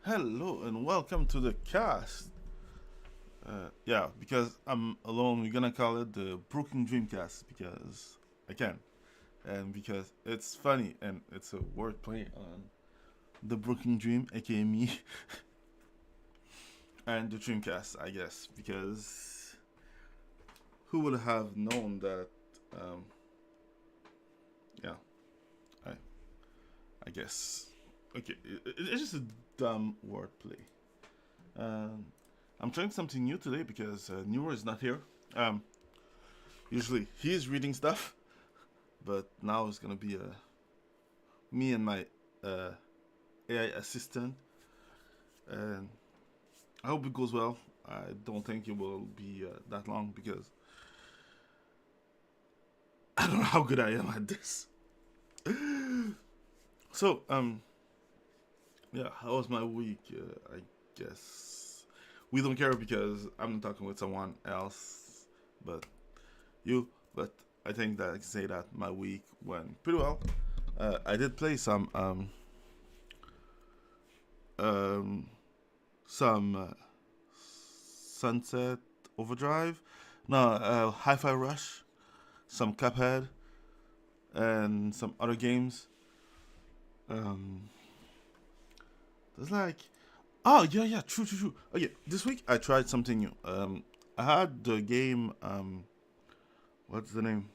Hello and welcome to the cast. Because I'm alone, we're gonna call it the Broken Dreamcast because I can, and because it's funny and it's a wordplay on the Broken Dream, aka me, and the Dreamcast, I guess, because who would have known that? Um, yeah, I, I guess. Okay, it's just a dumb wordplay. Um, I'm trying something new today because Newer is not here. Um, Usually he's reading stuff, but now it's gonna be me and my uh, AI assistant, and I hope it goes well. I don't think it will be that long because I don't know how good I am at this. So yeah, how was my week? I guess we don't care because I'm talking with someone else, but you. But I think that I can say that my week went pretty well. I did play um, some Sunset Overdrive, no, Hi-Fi Rush, some Cuphead, and some other games. Um, there's like, oh yeah, true. Okay, this week I tried something new. I had the game. What's the name?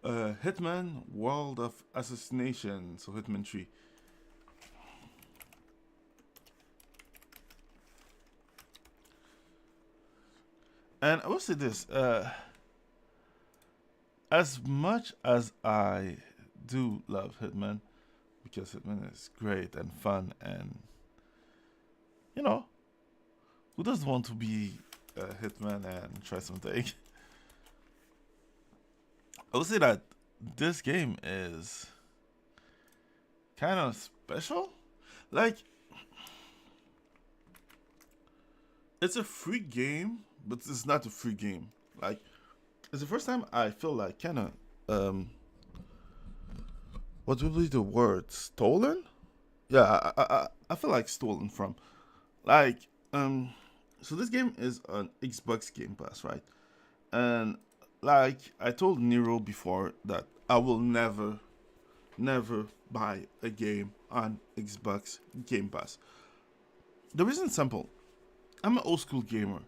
Hitman World of Assassination. So Hitman 3. And I will say this: as much as I do love Hitman, because Hitman is great and fun, and you know, who doesn't want to be a Hitman and try something? I would say that this game is kind of special. Like, it's a free game, but it's not a free game. Like, it's the first time I feel like kind of what would be the word stolen? Yeah, I feel like stolen from. Like, so this game is on Xbox Game Pass, right? And like I told Nero before that I will never buy a game on Xbox Game Pass. The reason's simple. I'm an old school gamer.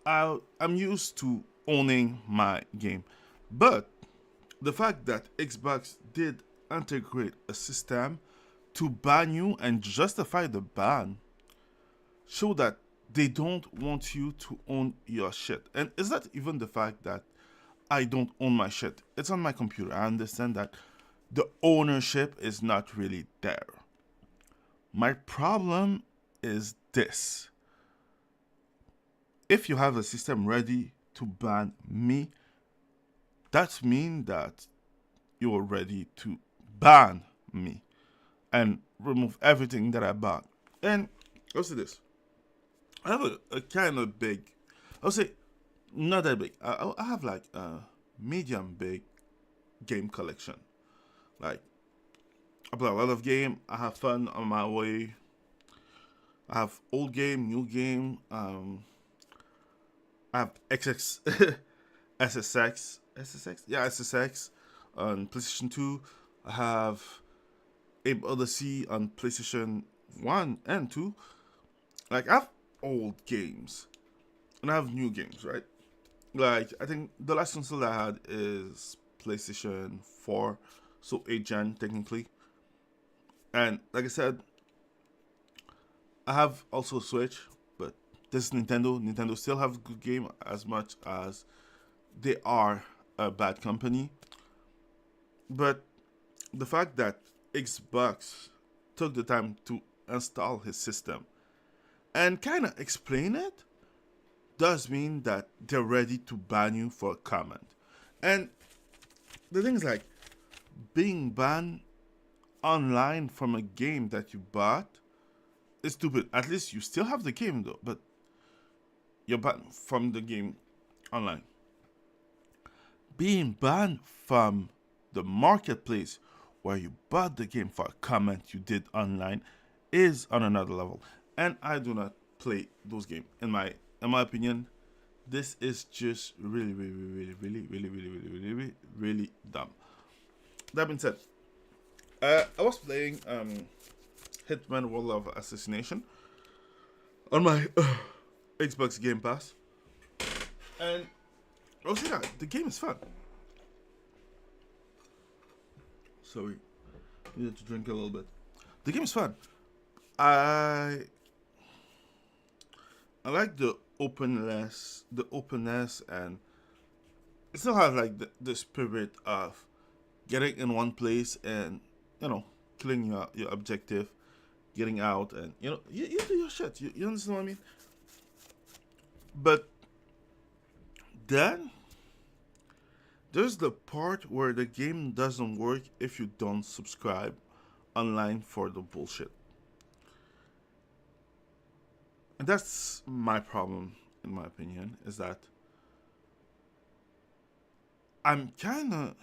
I'm used to owning my game. But the fact that Xbox did integrate a system to ban you and justify the ban show that they don't want you to own your shit. And it's not even the fact that I don't own my shit. It's on my computer. I understand that the ownership is not really there. My problem is this. If you have a system ready to ban me, that means that you're ready to ban me and remove everything that I bought. And I'll say this. I have a kind of big, I'll say not that big. I have like a medium big game collection. Like I play a lot of game. I have fun on my way. I have old game, new game. I have XX, SSX on PlayStation 2. I have Abe Odyssey on PlayStation 1 and 2. Like I have old games and I have new games, right? Like I think the last console I had is PlayStation 4, so 8 gen technically. And like I said, I have also Switch, but this is Nintendo. Nintendo still have good game as much as they are a bad company. But the fact that Xbox took the time to install his system and kind of explain it does mean that they're ready to ban you for a comment. And the thing is like being banned online from a game that you bought is stupid. At least you still have the game though, but you're banned from the game online. Being banned from the marketplace where you bought the game for a comment you did online is on another level. And I do not play those games. In my opinion, this is just really, really, really, really, really, really, really, really, really, really dumb. That being said, I was playing Hitman World of Assassination on my Xbox Game Pass, and I'll say that the game is fun. Sorry, needed to drink a little bit. The game is fun. I I like the openness, and it still has like the spirit of getting in one place and you know killing your objective, getting out, and you do your shit. You understand what I mean? But then there's the part where the game doesn't work if you don't subscribe online for the bullshit. And that's my problem, in my opinion, is that I'm kind of.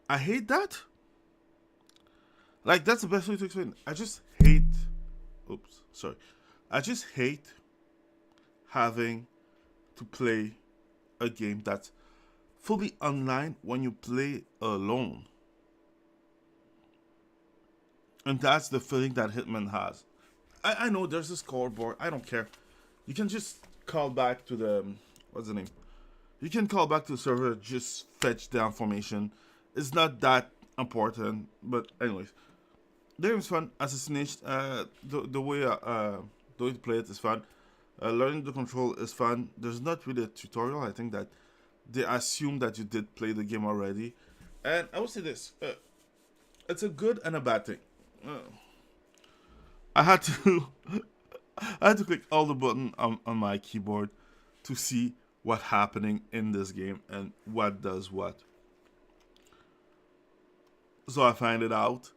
I hate that. Like, that's the best way to explain it. I just hate. Oops, sorry. I just hate having to play a game that's fully online when you play alone. And that's the feeling that Hitman has. I know there's a scoreboard. I don't care. You can just call back to the. What's the name? You can call back to the server, just fetch the information. It's not that important. But, anyways. The game is fun. Assassination. The way to play it is fun. Learning the control is fun. There's not really a tutorial. I think that they assume that you did play the game already. And I would say this. It's a good and a bad thing. I had to I had to click all the button on my keyboard to see what's happening in this game and what does what. So I find it out.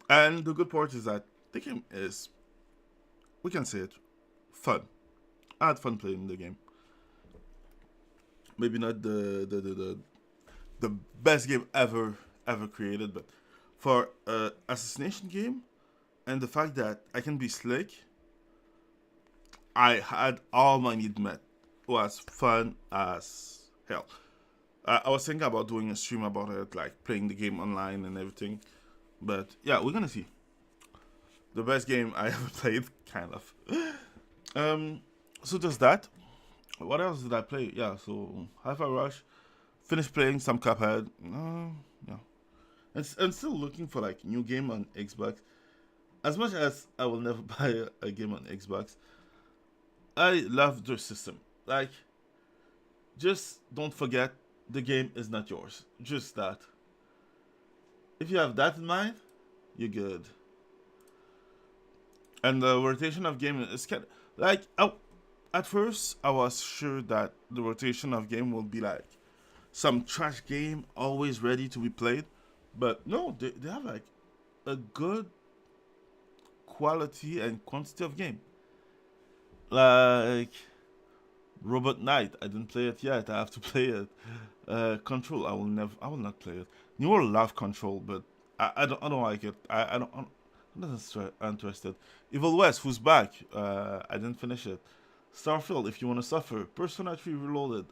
And the good part is that the game is, we can say it, fun. I had fun playing the game. Maybe not the best game ever created, but for a assassination game, and the fact that I can be slick, I had all my needs met. It was fun as hell. I was thinking about doing a stream about it, like playing the game online and everything. But yeah, we're gonna see. The best game I ever played, kind of. So just that. What else did I play? Yeah, so Hi-Fi Rush. Finished playing some Cuphead. Yeah. I'm still looking for like new game on Xbox. As much as I will never buy a game on Xbox, I love their system. Like, just don't forget the game is not yours. Just that. If you have that in mind, you're good. And the rotation of game is kind of, like, at first I was sure that the rotation of game will be like some trash game always ready to be played, but no, they have like a good quality and quantity of game. Like Robot Knight, I didn't play it yet. I have to play it. Control, I will not play it. You will love Control, but I don't like it. I'm not interested. Evil West, who's back? I didn't finish it. Starfield, if you want to suffer. Persona 3 Reloaded.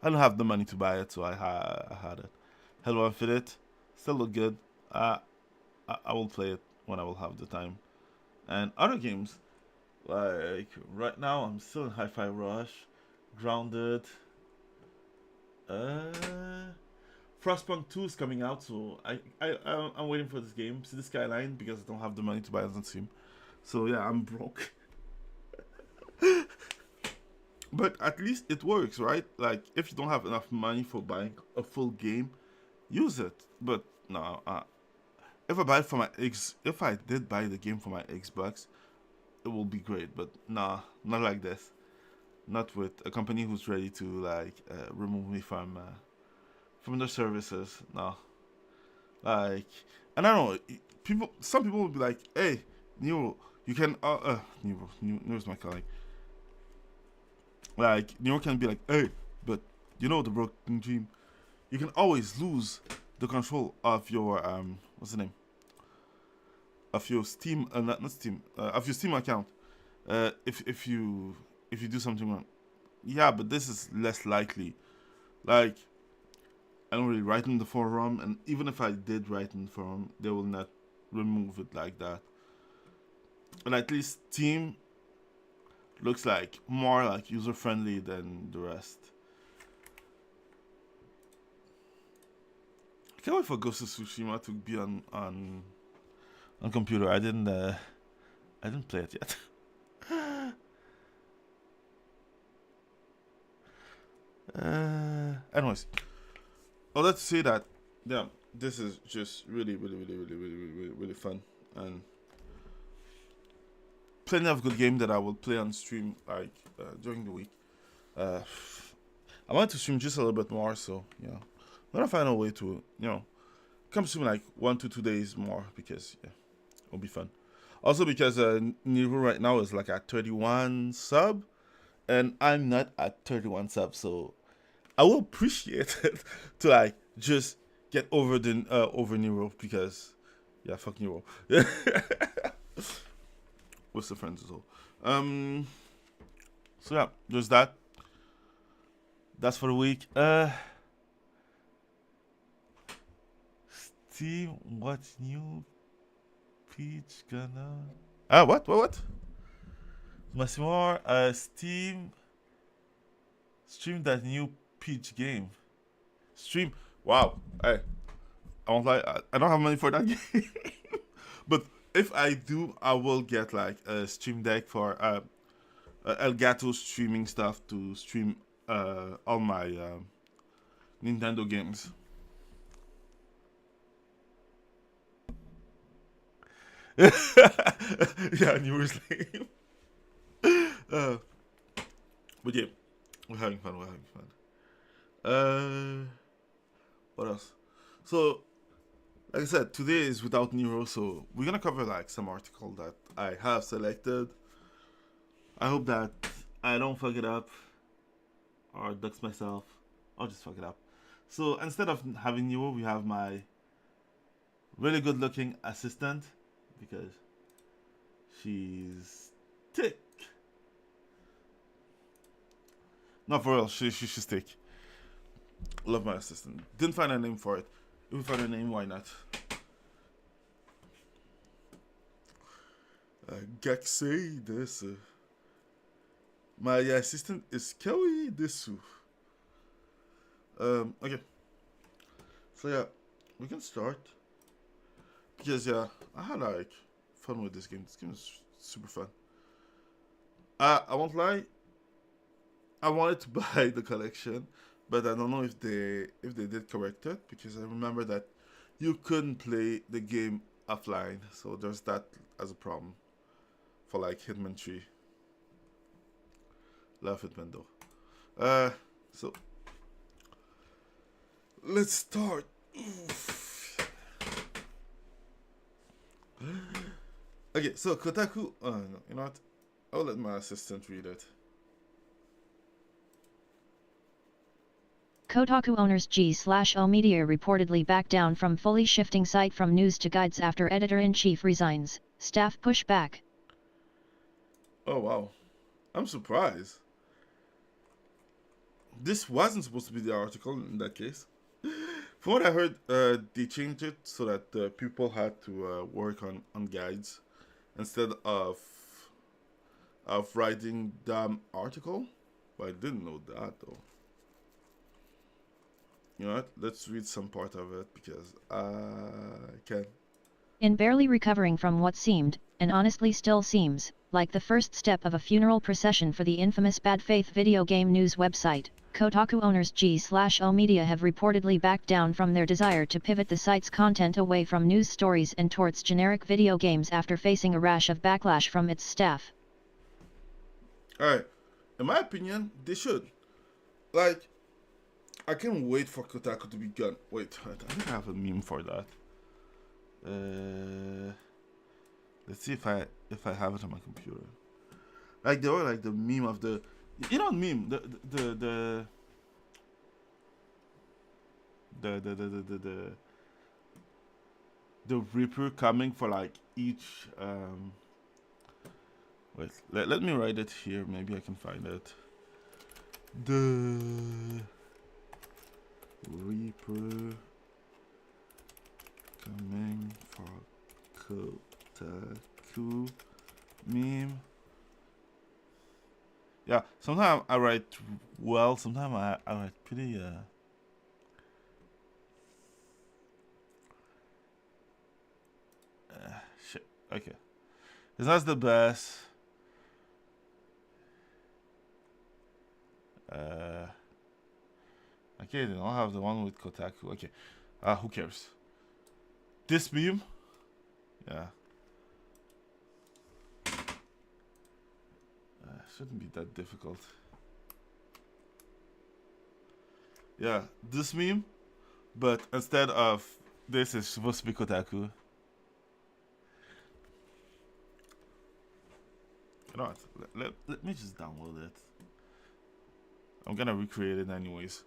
I don't have the money to buy it, so I had it. Hello Infinite, still look good. I will play it when I will have the time. And other games, like right now, I'm still in Hi-Fi Rush, Grounded. Frostpunk 2 is coming out, so I'm waiting for this game. See the Skyline because I don't have the money to buy it on Steam. So yeah, I'm broke. But at least it works, right? Like if you don't have enough money for buying a full game, use it. But no, if I buy it for if I did buy the game for my Xbox, it will be great. But nah, not like this. Not with a company who's ready to like remove me from their services. No, like, and I don't know. Some people will be like, "Hey, Nero, you can Nero's my colleague." Like Nero can be like, "Hey, but you know the broken dream. You can always lose the control of your what's the name of your Steam, not Steam, of your Steam account. If you do something wrong, yeah, but this is less likely. Like, I don't really write in the forum, and even if I did write in the forum, they will not remove it like that. And at least Steam looks like more like user friendly than the rest. I can't wait for Ghost of Tsushima to be on computer. I didn't play it yet. Anyways, all that to say that, yeah, this is just really, really, really, really, really, really, really, really fun, and plenty of good game that I will play on stream, like during the week. I want to stream just a little bit more, so yeah, I'm gonna find a way to come stream like 1 to 2 days more, because yeah, it'll be fun. Also because Nero right now is like at 31 sub, and I'm not at 31 sub, so I will appreciate it to like just get over Nero, because yeah, fuck Nero. With the friends as well. So yeah, there's that. That's for the week. Steam, what's new? Peach gonna. What? Massimo, Steam. Stream that new Peach game. Stream. Wow. Hey, I won't lie. I don't have money for that game. But if I do, I will get like a stream deck for Elgato streaming stuff to stream all my Nintendo games. Yeah, New Year's lame. But yeah, we're having fun. What else? So, like I said, today is without Nero, so we're gonna cover like some article that I have selected. I hope that I don't fuck it up or ducks myself or just fuck it up. So instead of having Nero, we have my really good looking assistant, because she's thick. Not for real, she's thick. Love my assistant. Didn't find a name for it. If we find a name, why not? Gaxay this. My assistant is Kelly Desu. Okay. So yeah, we can start. Because yeah, I had like fun with this game. This game is super fun. I won't lie. I wanted to buy the collection, but I don't know if they did correct it, because I remember that you couldn't play the game offline, so there's that as a problem for like Hitman 3. Love Hitman though. So let's start. Oof. Okay, so Kotaku. No, you know what? I'll let my assistant read it. Kotaku owners G/O Media reportedly back down from fully shifting site from news to guides after editor-in-chief resigns. Staff push back. Oh wow, I'm surprised. This wasn't supposed to be the article in that case. From what I heard, they changed it so that people had to work on guides instead of writing the article. But I didn't know that though. You know what? Let's read some part of it, because I can. In barely recovering from what seemed, and honestly still seems, like the first step of a funeral procession for the infamous bad faith video game news website, Kotaku owners G/O Media have reportedly backed down from their desire to pivot the site's content away from news stories and towards generic video games after facing a rash of backlash from its staff. Alright, in my opinion, they should. Like, I can't wait for Kotaku to be gone. Wait, I think I have a meme for that. Let's see if I have it on my computer. Like, they were like the meme of the, you know, meme the the Reaper coming for like each. Wait, let me write it here. Maybe I can find it. The Reaper coming for Kotaku meme. Yeah, sometimes I write well, sometimes I write pretty shit. Okay. It's not the best. Uh okay, they don't have the one with Kotaku. Okay. Who cares? This meme? Yeah. Shouldn't be that difficult. Yeah, this meme, but instead of this is supposed to be Kotaku. You know what? Let me just download it. I'm gonna recreate it anyways.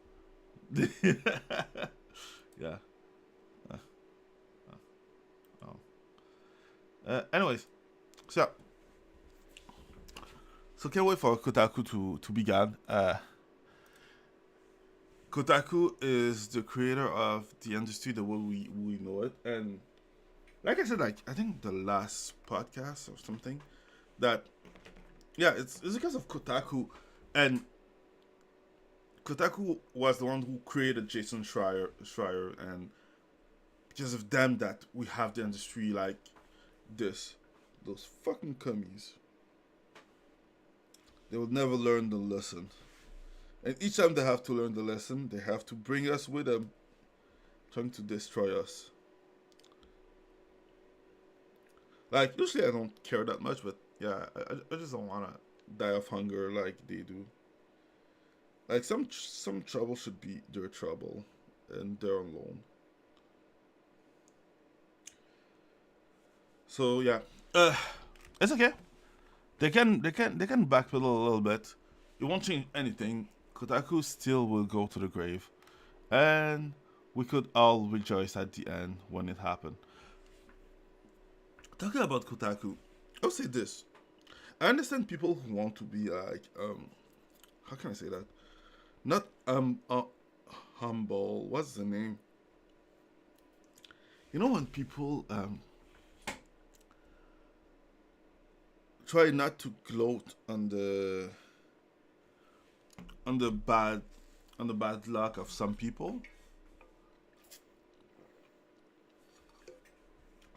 Yeah. Uh, anyways, so can't wait for Kotaku to begin. Kotaku is the creator of the industry the way we know it, and like I said, like I think the last podcast or something, that yeah, it's because of Kotaku, and Kotaku was the one who created Jason Schreier, and because of them that we have the industry like this. Those fucking cummies. They will never learn the lesson. And each time they have to learn the lesson, they have to bring us with them, trying to destroy us. Like, usually I don't care that much, but yeah, I just don't want to die of hunger like they do. Like, some trouble should be their trouble, and they're alone. So yeah, it's okay. They can backpedal a little bit. It won't change anything. Kotaku still will go to the grave, and we could all rejoice at the end when it happened. Talking about Kotaku, I'll say this. I understand people who want to be like how can I say that? Not humble. What's the name? You know when people try not to gloat on the bad luck of some people.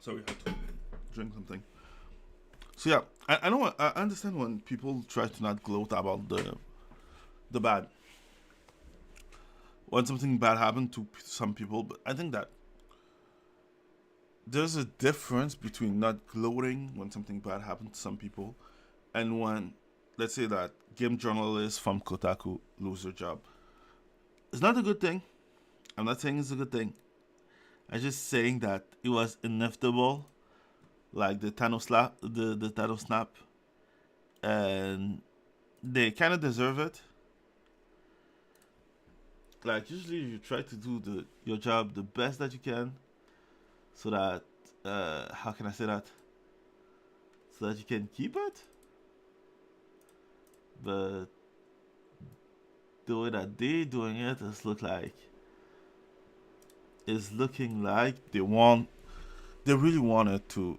Sorry, I had to drink something. So yeah, I know I understand when people try to not gloat about the bad when something bad happened to some people, but I think that there's a difference between not gloating when something bad happened to some people and when, let's say, that game journalists from Kotaku lose their job. It's not a good thing. I'm not saying it's a good thing. I'm just saying that it was inevitable, like the Thanos slap, the Thanos snap, and they kind of deserve it. Like usually, you try to do your job the best that you can, so that how can I say that? So that you can keep it. But the way that they doing it is looking like they really wanted to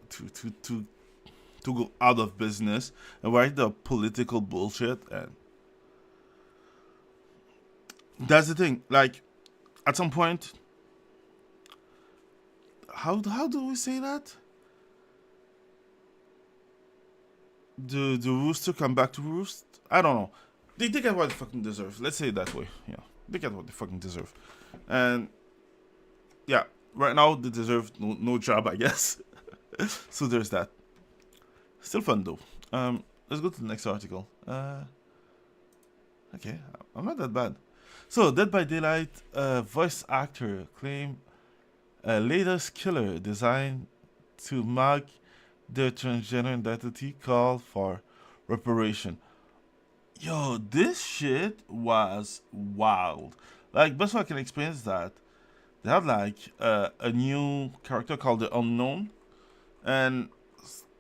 go out of business and write the political bullshit, and that's the thing. Like at some point, how do we say that? The rooster come back to roost? I don't know. They get what they fucking deserve. Let's say it that way. Yeah, they get what they fucking deserve, and yeah, right now they deserve no job, I guess. So there's that. Still fun though. Let's go to the next article. Okay, I'm not that bad. So, Dead by Daylight voice actor claim latest killer designed to mark their transgender identity call for reparation. Yo, this shit was wild. Like, best way I can explain is that they have like a new character called the Unknown, and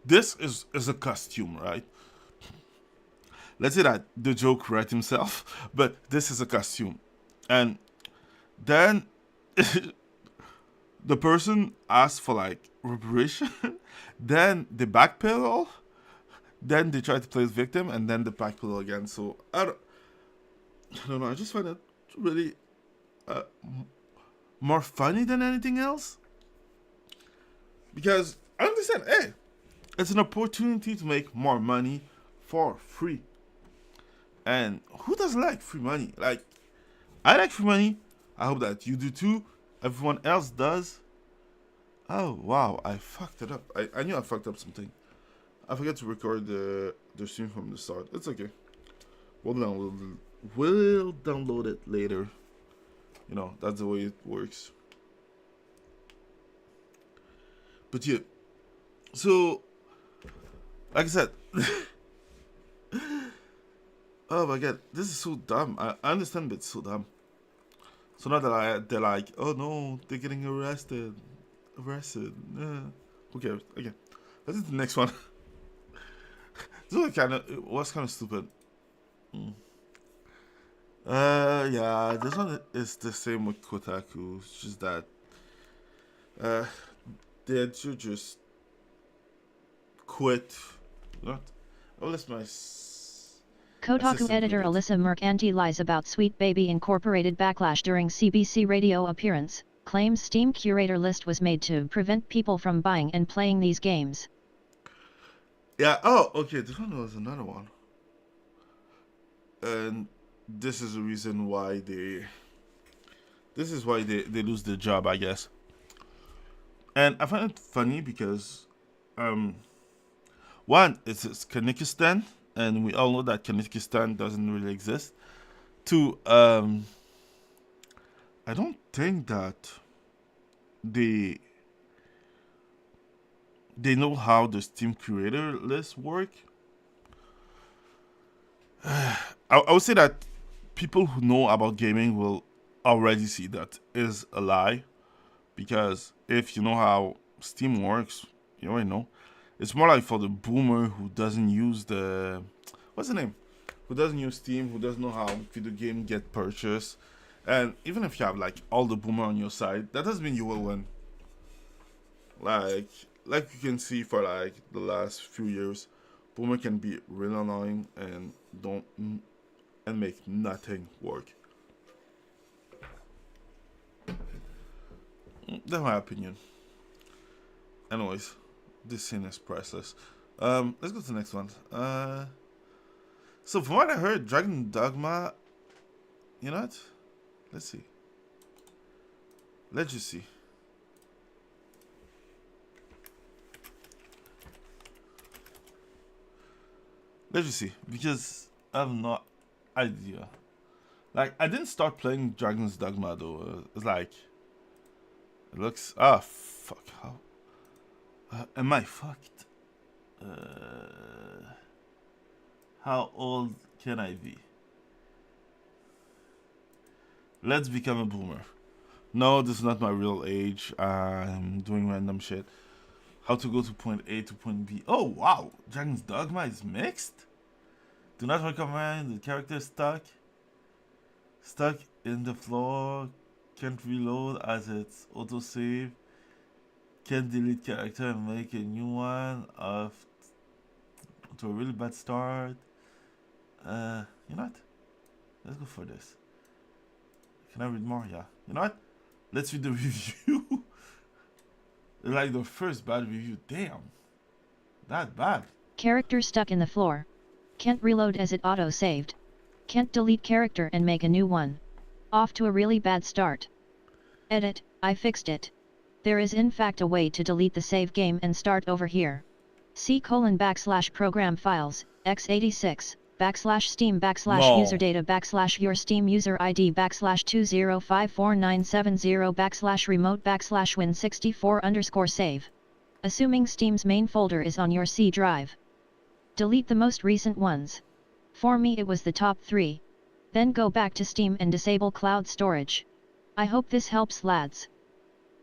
this is a costume, right? Let's say that the joke wrote himself, but this is a costume, and then the person asks for like reparation, then they backpedal, then they try to play the victim, and then they backpedal again. So I don't know. I just find it really uh, more funny than anything else, because I understand. Hey, it's an opportunity to make more money for free, and who doesn't like free money? Like, I like free money. I hope that you do too. Everyone else does. Oh wow, I fucked it up. I knew I fucked up something. I forgot to record the stream from the start. It's okay. We'll download it later. You know, that's the way it works. But yeah. So like I said, oh my god, this is so dumb. I understand, but it's so dumb. So now that they're like, oh no, they're getting arrested. Who cares? Okay, let's do the next one. This was kind of stupid. Mm. Yeah, this one is the same with Kotaku. It's just that uh, they had to just quit. Not. Oh, that's my. Kotaku editor Alyssa Mercanti lies about Sweet Baby Incorporated backlash during CBC radio appearance, claims Steam curator list was made to prevent people from buying and playing these games. Yeah, oh, okay, this one was another one. And this is the reason why they... This is why they lose their job, I guess. And I find it funny because... one, it's Kazakhstan, and we all know that Kazakhstan doesn't really exist. Two, I don't think that they know how the Steam curator lists work. I would say that people who know about gaming will already see that is a lie, because if you know how Steam works, you already know. It's more like for the boomer who doesn't use the... What's the name? Who doesn't use Steam, who doesn't know how video game get purchased. And even if you have like all the boomer on your side, that doesn't mean you will win. Like you can see for like the last few years, boomer can be real annoying and make nothing work. That's my opinion. Anyways, this scene is priceless. Let's go to the next one. So from what I heard, Dogma, you know what? Let's see. Let's just see. Let's just see, because I have no idea. Like, I didn't start playing Dragon's Dogma though. It's like, it looks... Ah, fuck. How? Am I fucked? How old can I be? Let's become a boomer. No, this is not my real age. I'm doing random shit. How to go to point A to point B. Oh, wow. Dragon's Dogma is mixed? Do not recommend. The character is stuck. Stuck in the floor. Can't reload as it's autosave. Can't delete character and make a new one. To a really bad start. You know what? Let's go for this. Can I read more? Yeah. You know what? Let's read the review. Like the first bad review. Damn. That bad. Character stuck in the floor. Can't reload as it auto-saved. Can't delete character and make a new one. Off to a really bad start. Edit, I fixed it. There is in fact a way to delete the save game and start over here. C:/program files, x86, /steam user data your Steam user ID /2054970 remote /win64_save. Assuming Steam's main folder is on your C drive. Delete the most recent ones. For me it was the top 3. Then go back to Steam and disable cloud storage. I hope this helps, lads.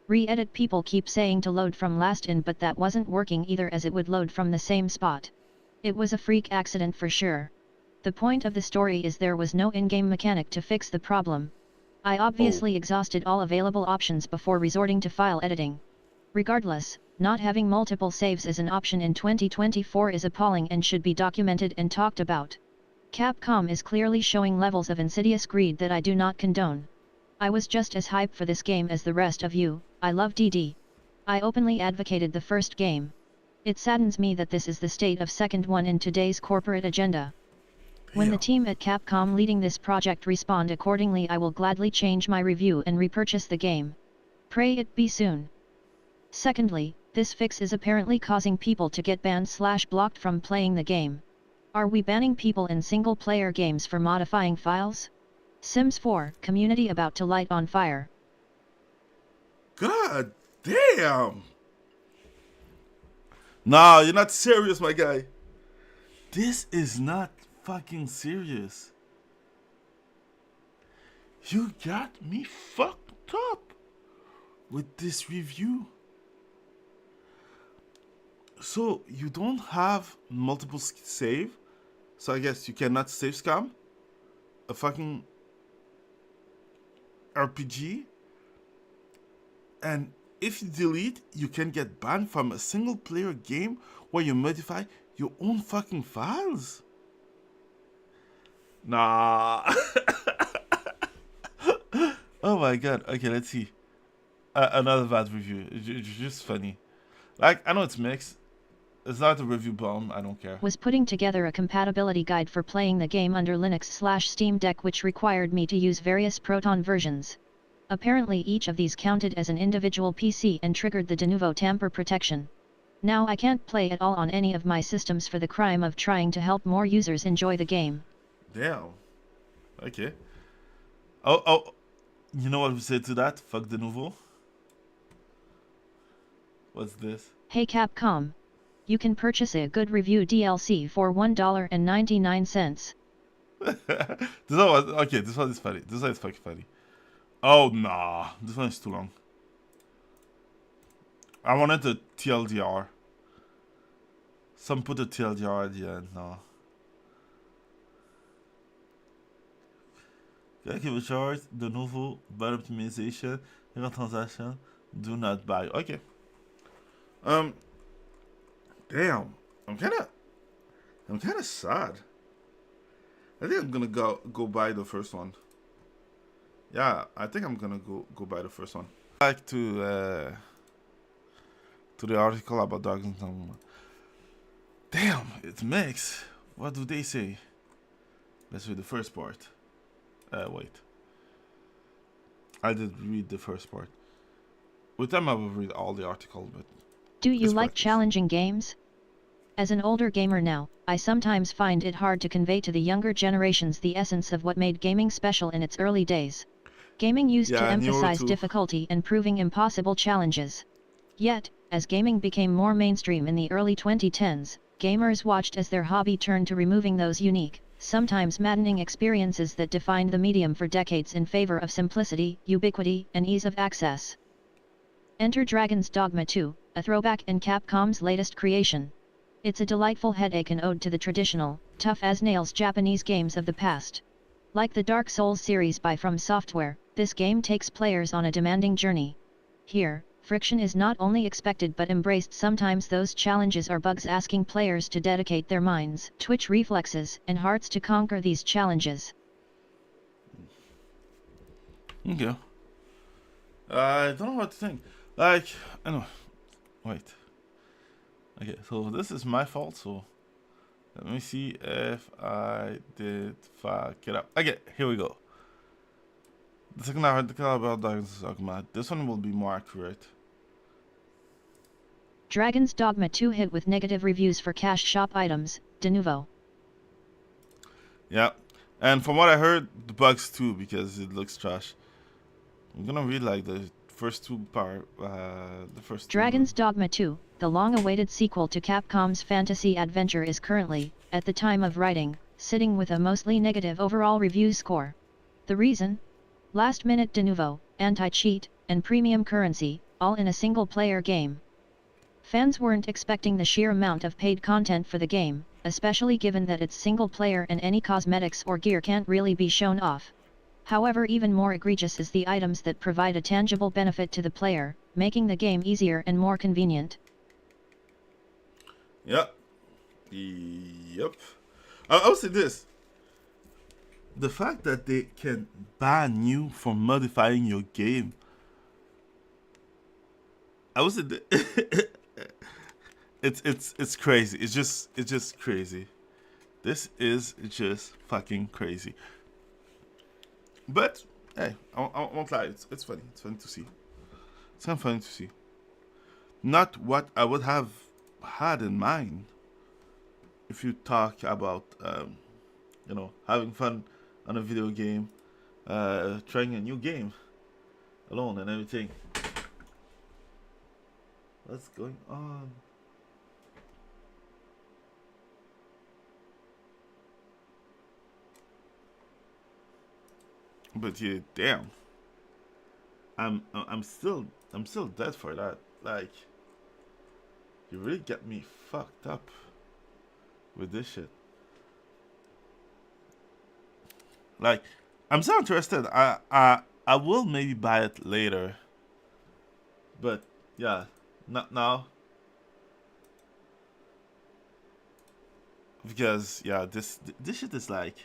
Re-edit: people keep saying to load from last in, but that wasn't working either, as it would load from the same spot. It was a freak accident for sure. The point of the story is there was no in-game mechanic to fix the problem. I obviously exhausted all available options before resorting to file editing. Regardless, not having multiple saves as an option in 2024 is appalling and should be documented and talked about. Capcom is clearly showing levels of insidious greed that I do not condone. I was just as hyped for this game as the rest of you. I love DD. I openly advocated the first game. It saddens me that this is the state of second one in today's corporate agenda. When the team at Capcom leading this project respond accordingly, I will gladly change my review and repurchase the game. Pray it be soon. Secondly, this fix is apparently causing people to get banned/blocked from playing the game. Are we banning people in single-player games for modifying files? Sims 4, community about to light on fire. God damn! Nah, you're not serious, my guy. This is not fucking serious. You got me fucked up with this review. So you don't have multiple save, so I guess you cannot save scam a fucking RPG, and if you delete, you can get banned from a single player game where you modify your own fucking files. Nah. Oh my god. Okay, let's see. Another bad review. It's just funny. Like, I know it's mixed. It's not a review bomb, I don't care. Was putting together a compatibility guide for playing the game under Linux/Steam Deck, which required me to use various Proton versions. Apparently each of these counted as an individual PC and triggered the de novo tamper protection. Now I can't play at all on any of my systems for the crime of trying to help more users enjoy the game. Damn. Okay. Oh, you know what we said to that? Fuck de nouveau. What's this? Hey Capcom. You can purchase a good review DLC for $1.99. This one was, okay, this one is funny. This one is fucking funny. Oh, nah. This one is too long. I wanted the TLDR. Some put a TLDR at the end. No. Give a charge. The nouveau bad optimization. Transaction. Do not buy. Okay. Damn. I'm kinda sad. I think I'm gonna go buy the first one. Yeah, I think I'm gonna go buy the first one. Back to the article about Dogma. Damn, it's mixed. What do they say? Let's read the first part. Wait. I did read the first part. With time I will read all the article, but... Do you like challenging games? As an older gamer now, I sometimes find it hard to convey to the younger generations the essence of what made gaming special in its early days. Gaming used to emphasize difficulty and proving impossible challenges. Yet, as gaming became more mainstream in the early 2010s, gamers watched as their hobby turned to removing those unique, sometimes maddening experiences that defined the medium for decades in favor of simplicity, ubiquity, and ease of access. Enter Dragon's Dogma 2, a throwback and Capcom's latest creation. It's a delightful headache and ode to the traditional, tough-as-nails Japanese games of the past. Like the Dark Souls series by From Software, this game takes players on a demanding journey. Here, friction is not only expected but embraced. Sometimes those challenges are bugs asking players to dedicate their minds, twitch reflexes, and hearts to conquer these challenges. Okay. I don't know what to think. Like, I know. Wait. Okay, so this is my fault, so let me see if I did fuck it up. Okay, here we go. The second article about Dragon's Dogma. This one will be more accurate. Dragon's Dogma 2 hit with negative reviews for cash shop items, de nouveau. Yeah, and from what I heard, the bugs too, because it looks trash. I'm gonna read like the first two part, the first Dragon's Dogma 2, the long-awaited sequel to Capcom's fantasy adventure, is currently, at the time of writing, sitting with a mostly negative overall review score. The reason? Last-minute de nouveau, anti-cheat, and premium currency, all in a single-player game. Fans weren't expecting the sheer amount of paid content for the game, especially given that it's single-player and any cosmetics or gear can't really be shown off. However, even more egregious is the items that provide a tangible benefit to the player, making the game easier and more convenient. Yep. Yep. I'll say this. The fact that they can ban you from modifying your game, I would say it's crazy. It's just crazy. This is just fucking crazy. But hey, I won't lie. It's funny. It's funny to see. It's kind of funny to see. Not what I would have had in mind if you talk about having fun on a video game, trying a new game alone and everything. What's going on? But yeah, damn. I'm still dead for that. Like, you really get me fucked up with this shit. Like, I'm so interested. I will maybe buy it later. But yeah, not now. Because yeah, this shit is like,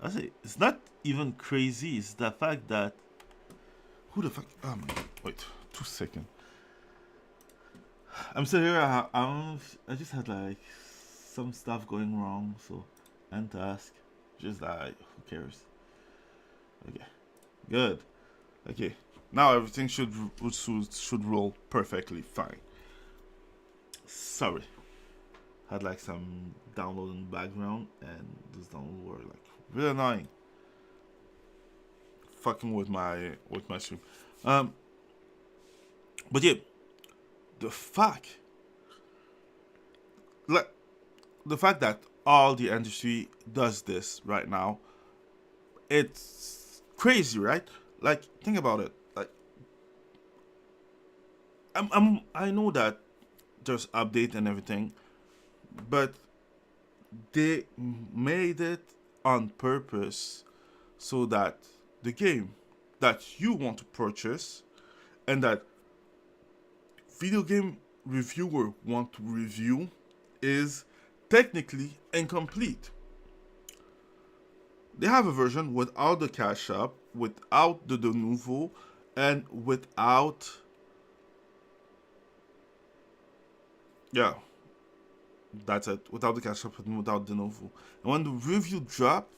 I say it's not even crazy. It's the fact that who the fuck? Wait, 2 seconds. I'm still here. I just had like some stuff going wrong, so and task. Just like who cares? Okay, good. Okay, now everything should roll perfectly fine. Sorry, had like some download in the background, and this download were like really annoying. Fucking with my stream. But yeah, the fact, like the fact that all the industry does this right now, it's crazy, right? Like, think about it. Like, I know that there's update and everything, but they made it on purpose so that the game that you want to purchase and that video game reviewer want to review is technically incomplete. They have a version without the cash up, without the de nouveau, and without, yeah, that's it. Without the cash up and without de nouveau. And when the review drop,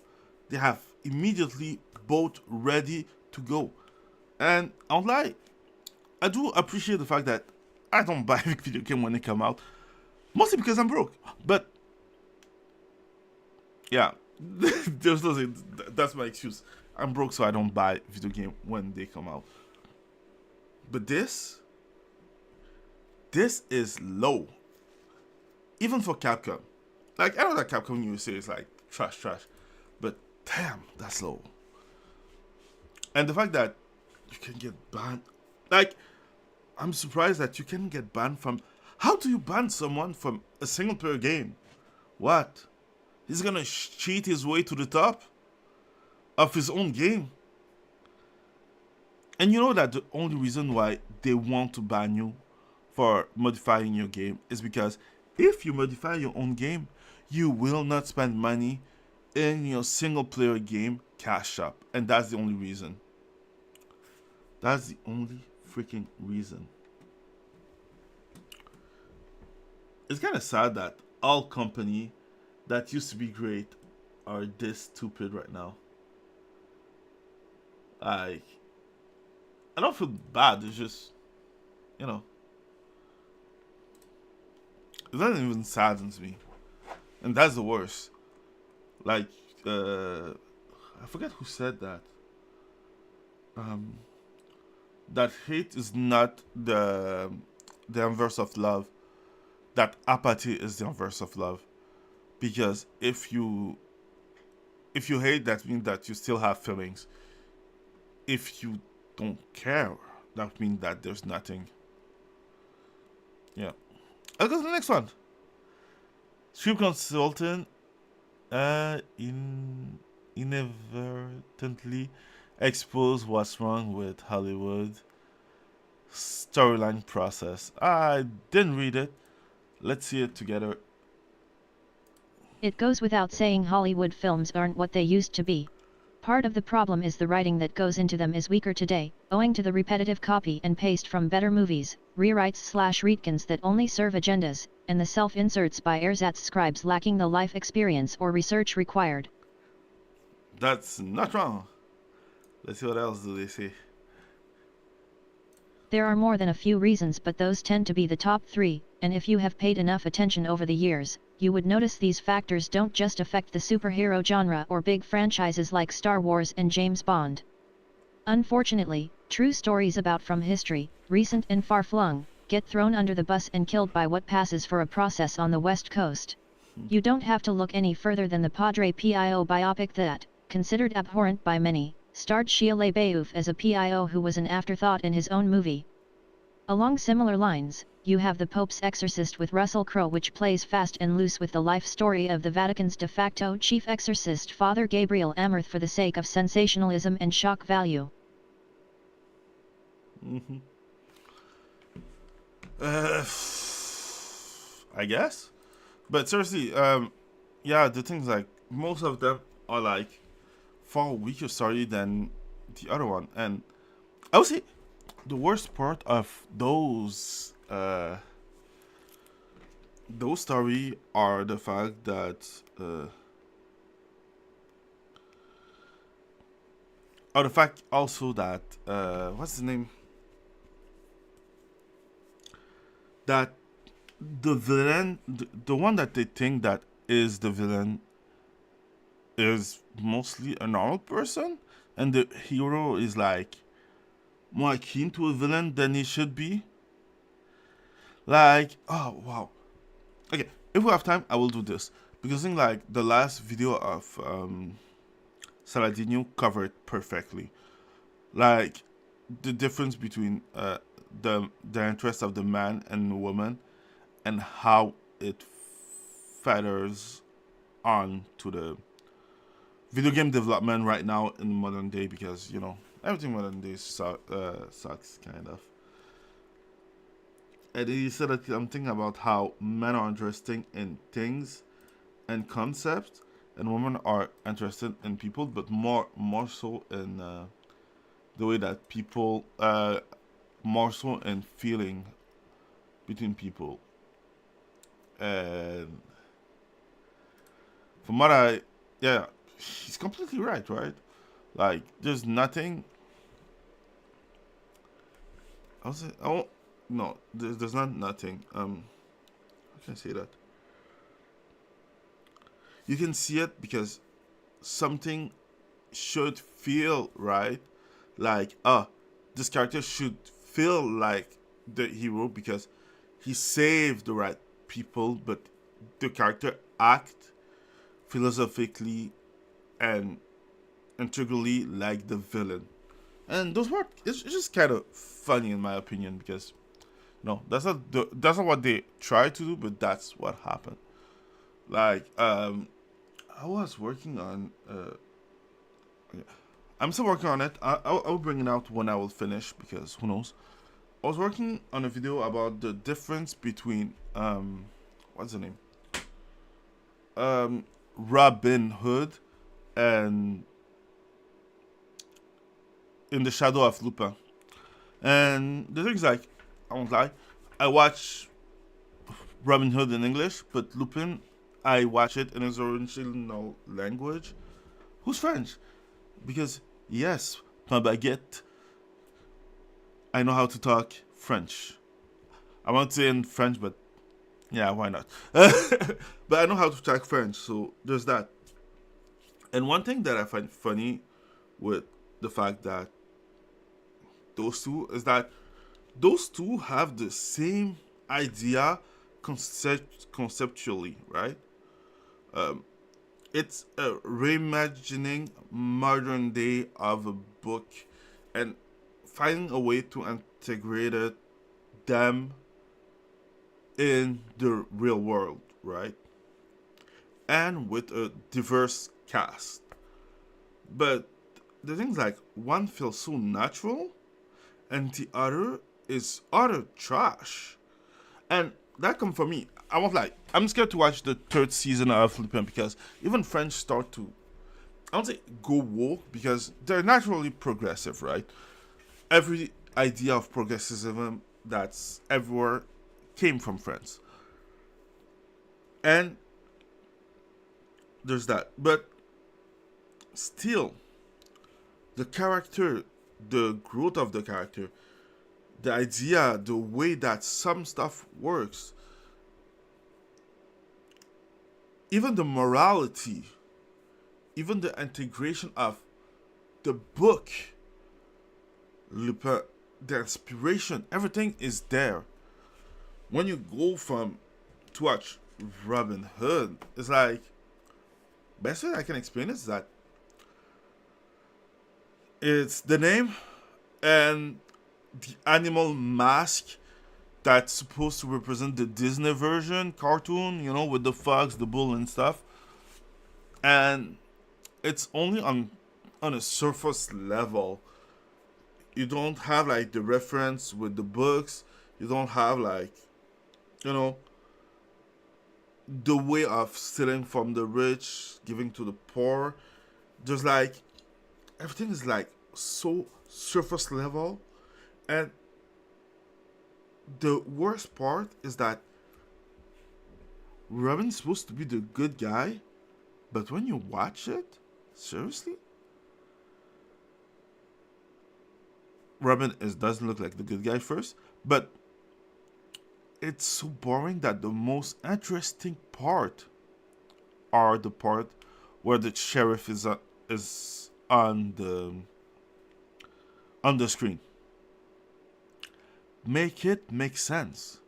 they have immediately both ready to go. And I'll lie, I do appreciate the fact that I don't buy video game when they come out, mostly because I'm broke. But yeah, there's nothing. That's my excuse. I'm broke, so I don't buy video game when they come out. But this is low, even for Capcom. Like, I know that Capcom USA is like trash, but damn, that's low. And the fact that you can get banned, like, I'm surprised that you can get banned from. How do you ban someone from a single player game? What? He's gonna cheat his way to the top of his own game? And you know that the only reason why they want to ban you for modifying your game is because if you modify your own game, you will not spend money in your single player game cash shop. And that's the only reason. That's the only freaking reason. It's kind of sad that all company that used to be great are this stupid right now. Like, I don't feel bad. It's just, you know, it doesn't even saddens me, and that's the worst. Like, I forget who said that. That hate is not the inverse of love. That apathy is the inverse of love. Because if you hate, that means that you still have feelings. If you don't care, that means that there's nothing. Yeah. I'll go to the next one. Script consultant inadvertently exposed what's wrong with Hollywood storyline process. I didn't read it. Let's see it together. It goes without saying Hollywood films aren't what they used to be. Part of the problem is the writing that goes into them is weaker today, owing to the repetitive copy and paste from better movies, rewrites/retcons that only serve agendas, and the self-inserts by ersatz scribes lacking the life experience or research required. That's not wrong. Let's see what else do they say. There are more than a few reasons, but those tend to be the top 3, and if you have paid enough attention over the years, you would notice these factors don't just affect the superhero genre or big franchises like Star Wars and James Bond. Unfortunately, true stories about from history, recent and far-flung, get thrown under the bus and killed by what passes for a process on the West Coast. You don't have to look any further than the Padre Pio biopic that, considered abhorrent by many, starred Shia LaBeouf as a PIO who was an afterthought in his own movie. Along similar lines, you have The Pope's Exorcist with Russell Crowe, which plays fast and loose with the life story of the Vatican's de facto chief exorcist Father Gabriel Amorth for the sake of sensationalism and shock value. Mm-hmm. I guess. But seriously, yeah, the things like most of them are like far weaker story than the other one, and I would say the worst part of those story are the fact that or the fact also that what's the name, that the villain, the one that they think that is the villain is mostly a normal person, and the hero is like more akin to a villain than he should be. Like, oh wow. Okay, if we have time, I will do this because I think like the last video of Saladino covered perfectly, like the difference between the interest of the man and woman and how it feathers on to the video game development right now in modern day, because you know everything modern day sucks kind of. And he said that I'm thinking about how men are interested in things and concepts, and women are interested in people, but more so in the way that people more so in feeling between people. And from what I, yeah, he's completely right, right? Like, there's nothing. I was say, oh no, there's not nothing. How can I say that? You can see it because something should feel right. Like, this character should feel like the hero because he saved the right people, but the character act philosophically and integrally like the villain. And those were it's just kind of funny in my opinion because no, that's not what they tried to do, but that's what happened. Like I was working on yeah, I'm still working on it. I'll bring it out when I will finish because who knows. I was working on a video about the difference between what's the name, Robin Hood and In the Shadow of Lupin. And the thing's like, I won't lie, I watch Robin Hood in English, but Lupin, I watch it in his original language, who's French. Because, yes, ma baguette, I know how to talk French. I won't say in French, but yeah, why not? But I know how to talk French, so there's that. And one thing that I find funny with the fact that those two is that those two have the same idea conceptually, right? Um, it's a reimagining modern day of a book, and finding a way to integrate them in the real world, right? And with a diverse cast. But the thing's like one feels so natural and the other is utter trash. And that come from me. I'm scared to watch the third season of Lupin because even French start to, I won't say go woke because they're naturally progressive, right? Every idea of progressivism that's everywhere came from France. And there's that. But still, the character, the growth of the character, the idea, the way that some stuff works, even the morality, even the integration of the book, Lupin, the inspiration, everything is there. When you go from to watch Robin Hood, it's like best way I can explain it is that it's the name and the animal mask that's supposed to represent the Disney version cartoon, with the fox, the bull, and stuff. And it's only on a surface level. You don't have like the reference with the books. You don't have like, you know, the way of stealing from the rich, giving to the poor. There's like everything is like so surface level, and the worst part is that Robin's supposed to be the good guy, but when you watch it, seriously, Robin doesn't look like the good guy first, but it's so boring that the most interesting part are the part where the sheriff is on the screen. Make it make sense.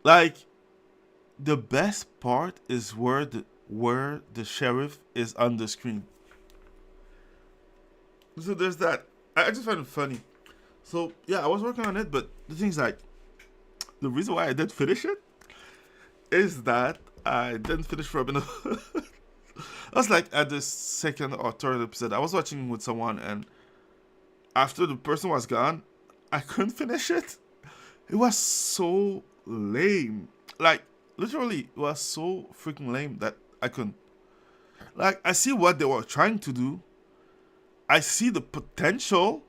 Like the best part is where the sheriff is on the screen. So there's that. I just find it funny. So yeah, I was working on it, but the thing's like, the reason why I didn't finish it is that I didn't finish Robin Hood. I was like at the second or third episode. I was watching with someone, and after the person was gone, I couldn't finish it. It was so lame. Like literally, it was so freaking lame that I couldn't. Like I see what they were trying to do. I see the potential,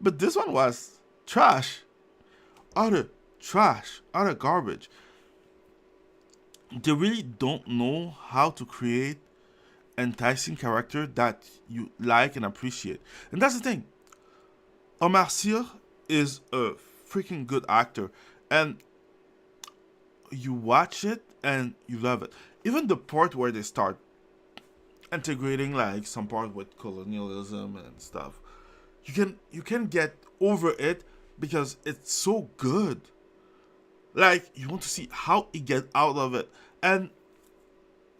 but this one was trash. Utter trash. Utter garbage. They really don't know how to create enticing character that you like and appreciate. And that's the thing. Omar Sy is a freaking good actor. And you watch it and you love it. Even the part where they start integrating like some part with colonialism and stuff. You can get over it because it's so good. Like you want to see how he get out of it, and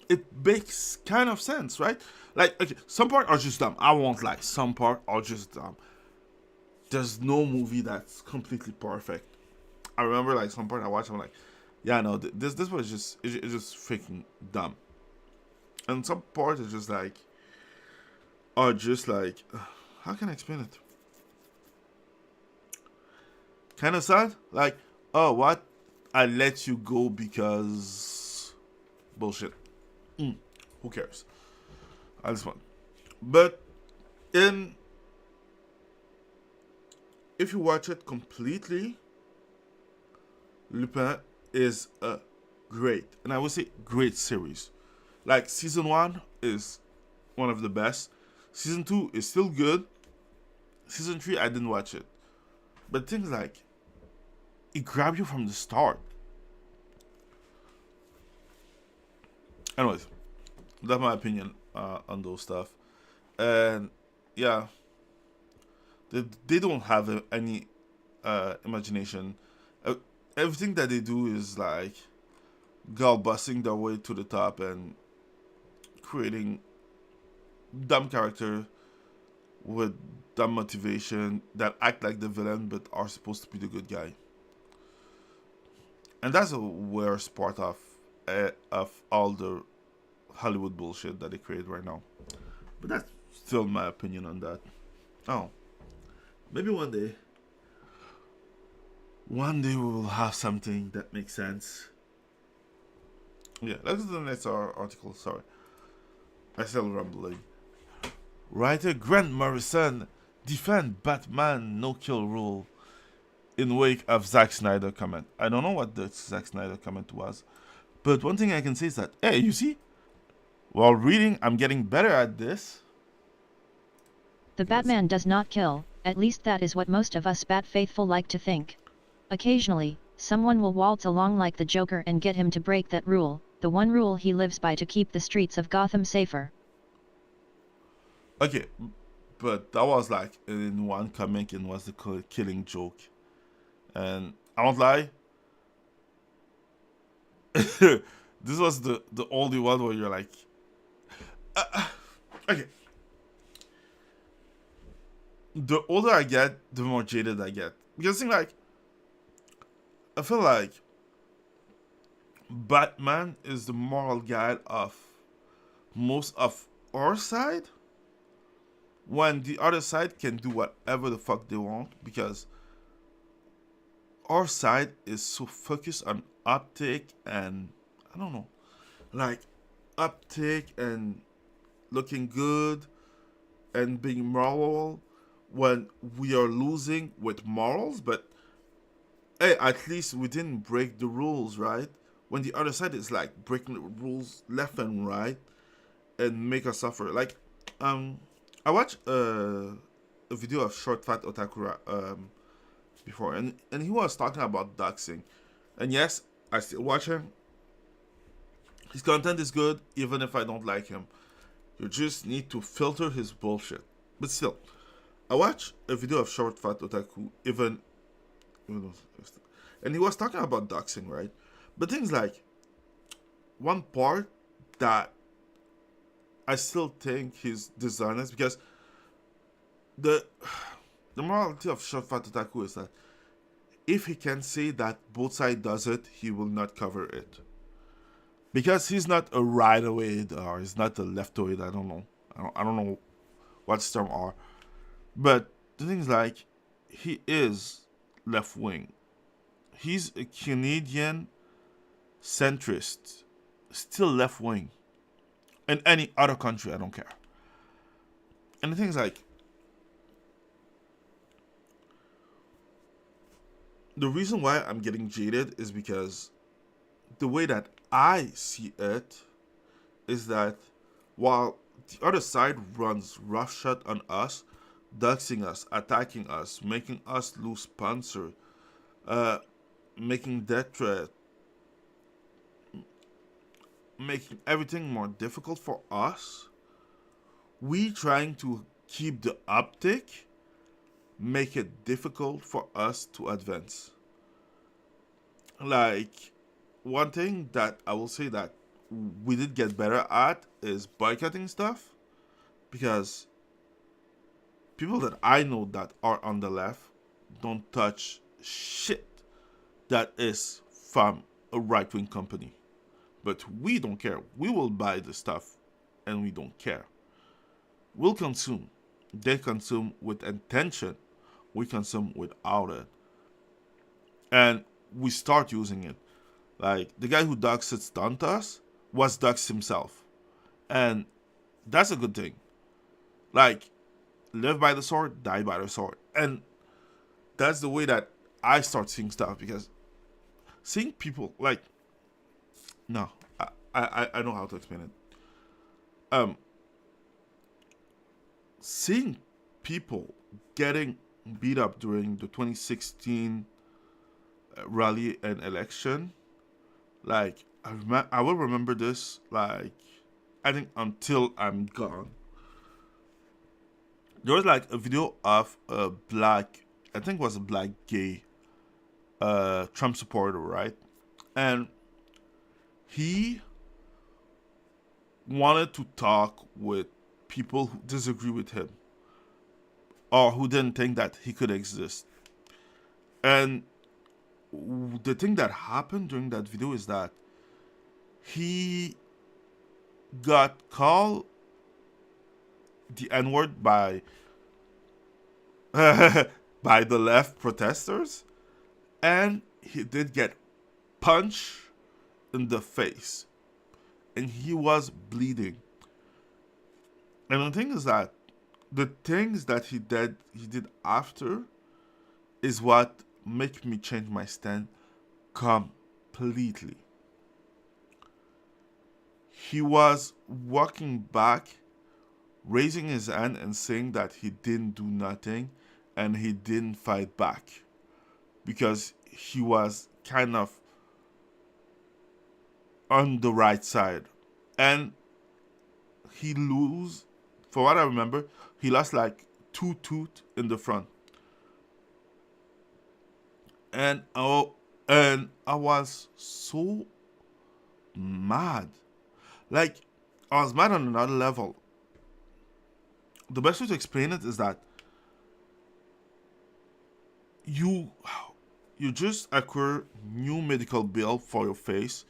it makes kind of sense, right? Like okay, some part are just dumb. I won't lie, some part are just dumb. There's no movie that's completely perfect. I remember like some part I watched, I'm like, yeah, no, this was it's just freaking dumb. And some parts are just like, how can I explain it? Kind of sad. Like, oh, what? I let you go because bullshit. Who cares? I just want. But in if you watch it completely, Lupin is a great, and I would say great series. Like season 1 is one of the best. Season 2 is still good. Season 3 I didn't watch it. But things like it grabbed you from the start. Anyways, that's my opinion on those stuff. And yeah, they don't have any imagination. Everything that they do is like girl busting their way to the top and creating dumb character with that motivation that act like the villain but are supposed to be the good guy. And that's the worst part of all the Hollywood bullshit that they create right now. But that's still my opinion on that. Oh, maybe one day we will have something that makes sense. Yeah, let's go to the next article. Sorry, I still rambling. Writer Grant Morrison defend Batman no-kill rule in wake of Zack Snyder comment. I don't know what the Zack Snyder comment was, but one thing I can say is that, hey, you see, while reading, I'm getting better at this. The Batman does not kill, at least that is what most of us Bat faithful like to think. Occasionally, someone will waltz along like the Joker and get him to break that rule, the one rule he lives by to keep the streets of Gotham safer. Okay, but that was like in one comic and was the killing joke. And I won't lie, this was the only one where you're like, okay. The older I get, the more jaded I get. Because I feel like Batman is the moral guide of most of our side, when the other side can do whatever the fuck they want, because our side is so focused on uptake and I don't know, like uptake and looking good and being moral, when we are losing with morals. But hey, at least we didn't break the rules, right? When the other side is like breaking the rules left and right and make us suffer. Like, I watched a video of Short Fat Otakura before, and he was talking about doxing. And yes, I still watch him. His content is good, even if I don't like him. You just need to filter his bullshit. But still, I watched a video of Short Fat Otaku, and he was talking about doxing, right? But things like, one part that I still think he's dishonest, because the the morality of Short Fat Otaku is that if he can say that both sides does it, he will not cover it. Because he's not a rightoid or he's not a leftoid. I don't know. I don't know what term are. But the thing is, like, he is left wing. He's a Canadian centrist, still left wing. In any other country, I don't care. And the thing is, like, the reason why I'm getting jaded is because the way that I see it is that while the other side runs roughshod on us, doxing us, attacking us, making us lose sponsor, uh, making death threat, making everything more difficult for us, we trying to keep the uptick, make it difficult for us to advance. Like, one thing that I will say that we did get better at is boycotting stuff, because people that I know that are on the left don't touch shit that is from a right wing company. But we don't care. We will buy the stuff and we don't care. We'll consume. They consume with intention. We consume without it. And we start using it. Like, the guy who doxed it done to us was doxed himself. And that's a good thing. Like, live by the sword, die by the sword. And that's the way that I start seeing stuff, because seeing people, like, no, I know how to explain it. Um, Seeing people getting beat up during the 2016 rally and election, like, I will remember this, like, I think until I'm gone. There was like a video of a black, I think it was a black gay Trump supporter, right? And he wanted to talk with people who disagree with him. or who didn't think that he could exist. And the thing that happened during that video is that he got called the N-word by by the left protesters, and he did get punched in the face, and he was bleeding. And the thing is that the things that he did after is what make me change my stand completely. He was walking back, raising his hand and saying that he didn't do nothing and he didn't fight back because he was kind of on the right side. And he lose, for what I remember, he lost like 2 teeth in the front. And I was so mad. Like, I was mad on another level. The best way to explain it is that you just acquire new medical bill for your face,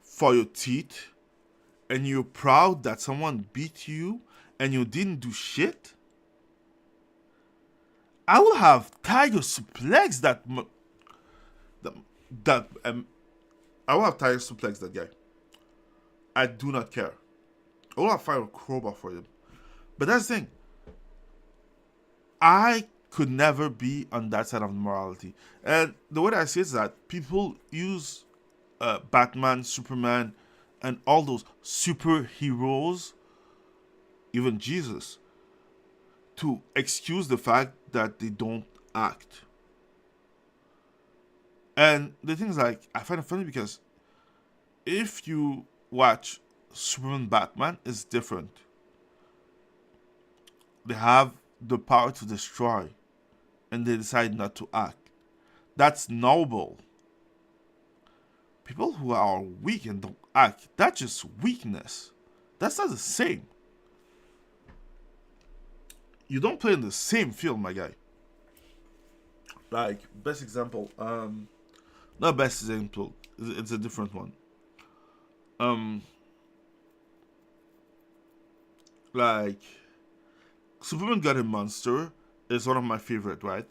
for your teeth, and you're proud that someone beat you and you didn't do shit. I will have tiger suplex I will have tiger suplex that guy. I do not care. I will have fire a crowbar for him. But that's the thing. I could never be on that side of morality. And the way that I see it is that people use Batman, Superman, and all those superheroes, even Jesus, to excuse the fact that they don't act. And the thing is, like, I find it funny because if you watch Superman, Batman, it's different. They have the power to destroy, and they decide not to act. That's noble. People who are weak and don't act, that's just weakness. That's not the same. You don't play in the same field, my guy. Like, best example, not best example, it's a different one. Like, Superman God and Monster is one of my favorite, right?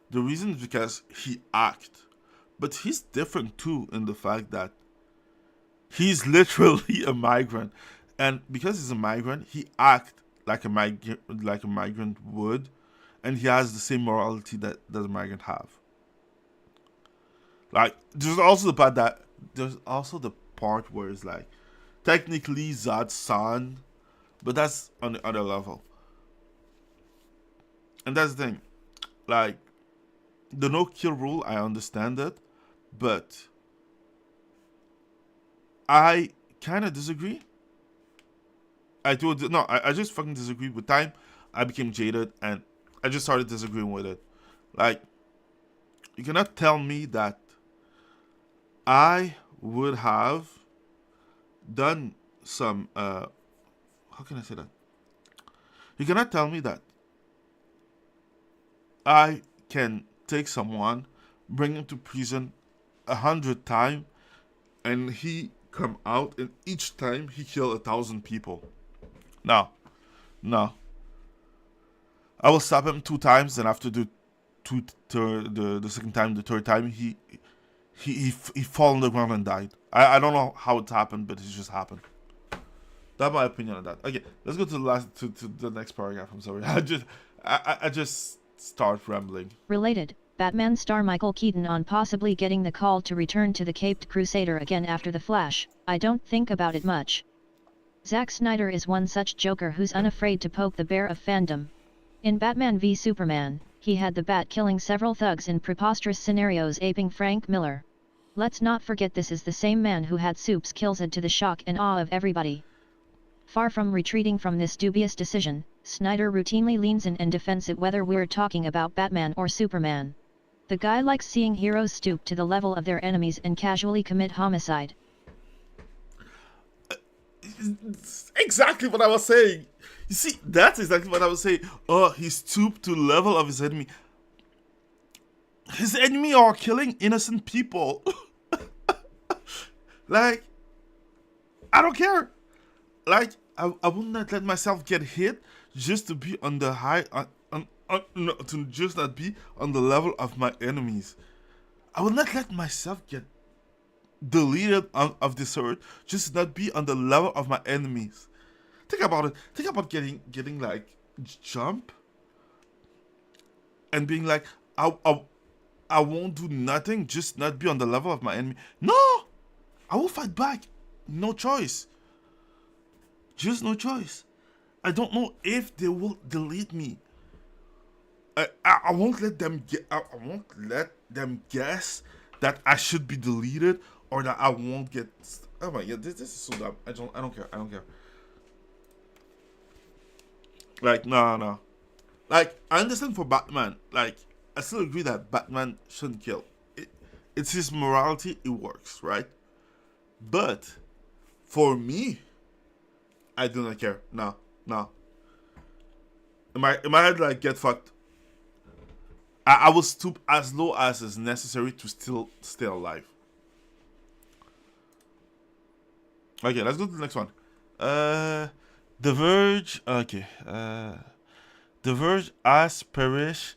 The reason is because he act. But he's different too in the fact that he's literally a migrant. And because he's a migrant, he act like a migrant would, and he has the same morality that a migrant have. Like, there's also the part where it's like technically Zod's son, but that's on the other level. And that's the thing. Like, the no kill rule, I understand it, but I kind of disagree. I just fucking disagree. With time, I became jaded and I just started disagreeing with it. Like, you cannot tell me that I would have done some, how can I say that? You cannot tell me that I can take someone, bring him to prison 100 times, and he come out, and each time he kill 1,000 people. No. I will stop him 2 times, and after the second time, the third time, he fall on the ground and died. I don't know how it happened, but it just happened. That's my opinion on that. Okay, let's go to the next paragraph. I'm sorry. I just start rambling. Related, Batman star Michael Keaton on possibly getting the call to return to the Caped Crusader again after The Flash. I don't think about it much. Zack Snyder is one such Joker who's unafraid to poke the bear of fandom. In Batman v Superman, he had the Bat killing several thugs in preposterous scenarios aping Frank Miller. Let's not forget this is the same man who had Soup's kills to the shock and awe of everybody. Far from retreating from this dubious decision, Snyder routinely leans in and defends it whether we're talking about Batman or Superman. The guy likes seeing heroes stoop to the level of their enemies and casually commit homicide. It's exactly what I was saying. You see, that's exactly what I was saying. Oh, he stooped to the level of his enemy. His enemy are killing innocent people. Like, I don't care. Like, I would not let myself get hit just to be on the high, no, to just not be on the level of my enemies. I will not let myself get deleted of this earth just to not be on the level of my enemies. Think about it. Think about getting like jump and being like, I won't do nothing, just not be on the level of my enemy. No, I will fight back. No choice. Just no choice. I don't know if they will delete me. I won't let them get. I won't let them guess that I should be deleted or that I won't get. Oh my god, this is so dumb. I don't care. I don't care. Like no. Like I understand for Batman. Like I still agree that Batman shouldn't kill. It's his morality. It works, right? But for me, I do not care. No. Am I like get fucked? I will stoop as low as is necessary to still stay alive. Okay, let's go to the next one. The Verge. Okay. The Verge as Parrish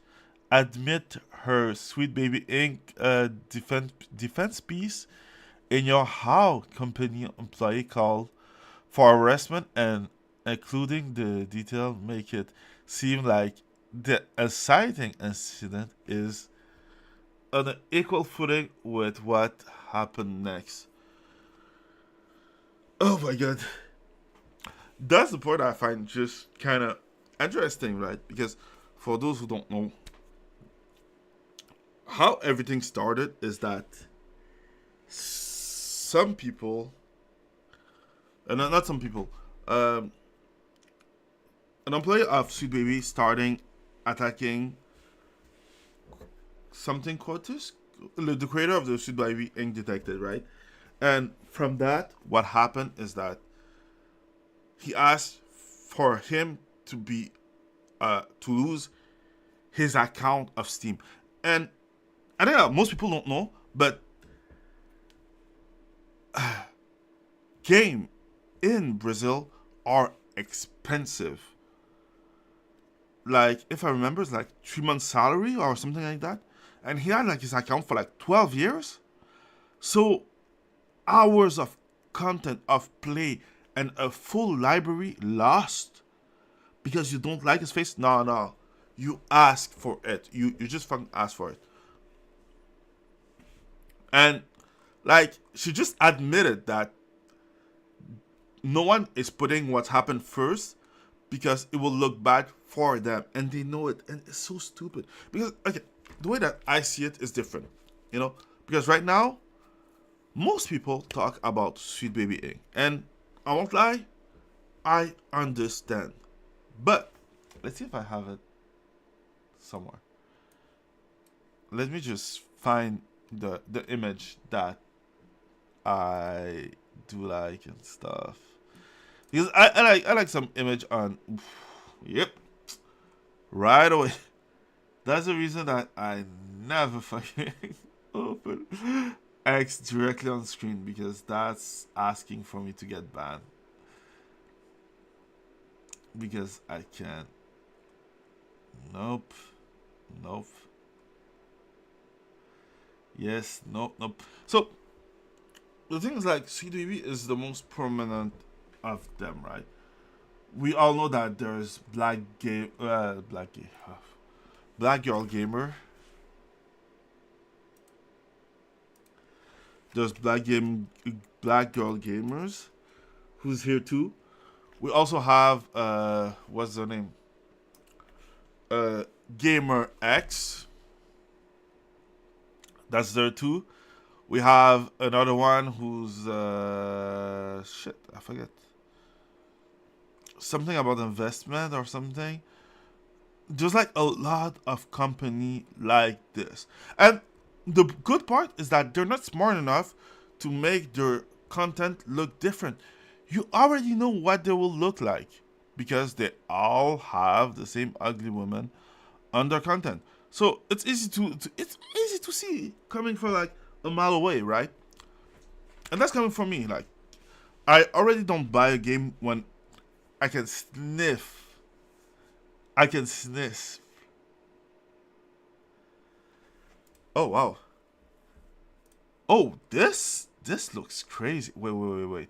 admit her Sweet Baby Inc. Defense piece in your how company employee call for harassment and including the detail make it seem like the exciting incident is on an equal footing with what happened next. Oh my god. That's the part I find just kind of interesting, right? Because for those who don't know, how everything started is that some people, and not some people, an employee of Sweet Baby starting attacking something Quartus, the creator of the Sweet Baby Inc. detected, right? And from that, what happened is that he asked for him to be to lose his account of Steam. And I think that most people don't know, but game in Brazil are expensive. Like, if I remember, it's like 3 months' salary or something like that. And he had like his account for like 12 years. So, hours of content, of play, and a full library lost because you don't like his face? No. You ask for it. You just fucking ask for it. And, like, she just admitted that no one is putting what's happened first because it will look bad for them, and they know it, and it's so stupid. Because okay, the way that I see it is different, Because right now, most people talk about Sweet Baby Inc. And I won't lie, I understand. But let's see if I have it somewhere. Let me just find the image that I do like and stuff. Because I like some image on. Yep. Right away. That's the reason that I never fucking open X directly on screen, because that's asking for me to get banned. Because I can't. Nope. Yes, nope. So the thing is, like, CDB is the most prominent of them, right? We all know that there's Black Girl Gamer. There's Black Girl Gamers, who's here too. We also have what's their name? Gamer X. That's there too. We have another one who's shit, I forget. Something about investment or something. There's like a lot of company like this. And the good part is that they're not smart enough to make their content look different. you already know what they will look like because they all have the same ugly women on their content. So it's easy it's easy to see coming from like a mile away, right? And that's coming from me. Like I already don't buy a game when I can sniff. I can sniff. Oh wow. Oh, this looks crazy. Wait.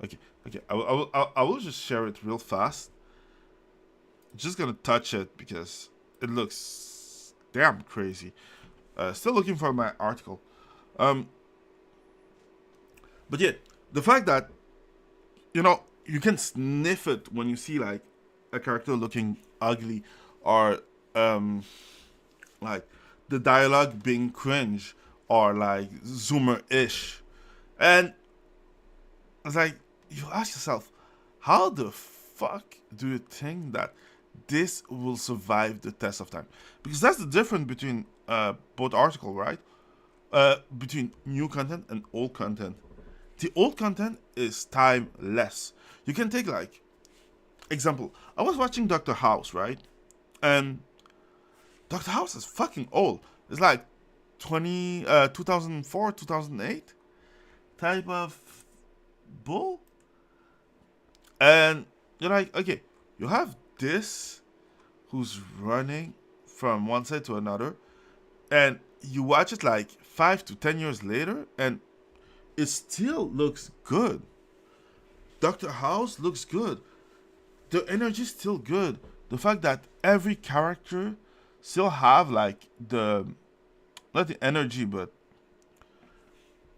Okay. I will just share it real fast. Just gonna touch it because it looks damn crazy. Still looking for my article. Um, but yeah, the fact that you can sniff it when you see like a character looking ugly or um like the dialogue being cringe or like zoomer-ish, and it's like you ask yourself, how the fuck do you think that this will survive the test of time? Because that's the difference between both articles, right? Between new content and old content. The old content is timeless. You can take like example. I was watching Doctor House, right? And Doctor House is fucking old. It's like 2004, 2008 type of bull. And you're like, okay, you have this who's running from one side to another, and you watch it like 5 to 10 years later, and it still looks good. Doctor House looks good. The energy's still good. The fact that every character still have like the not the energy, but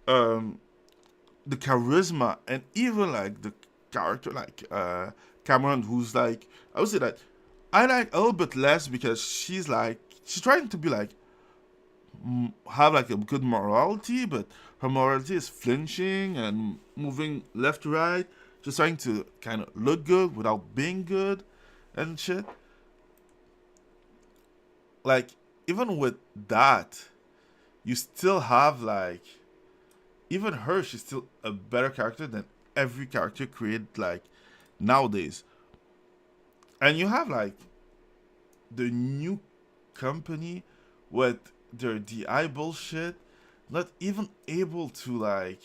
um the charisma, and even like the character like Cameron, who's like, I would say that I like a little bit less because she's trying to be like have like a good morality, but her morality is flinching and moving left to right, just trying to kind of look good without being good and shit. Like even with that, you still have like even her. She's still a better character than every character created like nowadays. And you have like the new company with their DI bullshit, not even able to like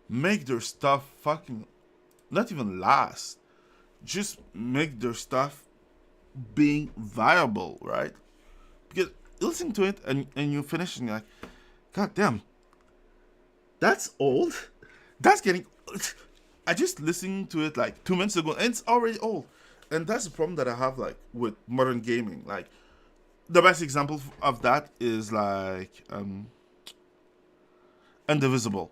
make their stuff fucking not even last. Just make their stuff being viable, right? Because you listen to it and you finish and you're like, God damn, that's old. That's getting. I just listened to it like 2 minutes ago and it's already old. And that's the problem that I have like with modern gaming. Like the best example of that is like Indivisible.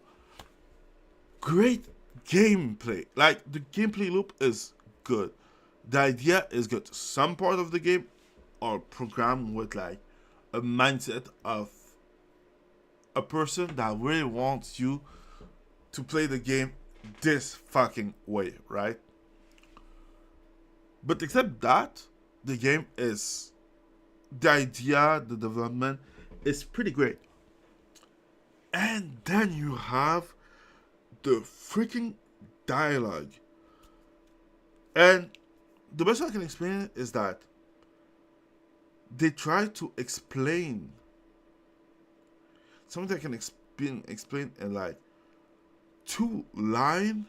Great gameplay. Like the gameplay loop is good. The idea is good. Some part of the game are programmed with like a mindset of a person that really wants you to play the game this fucking way, right? But except that, the game is the idea, the development is pretty great. And then you have the freaking dialogue. And the best way I can explain it is that they try to explain something that can explain in like 2 line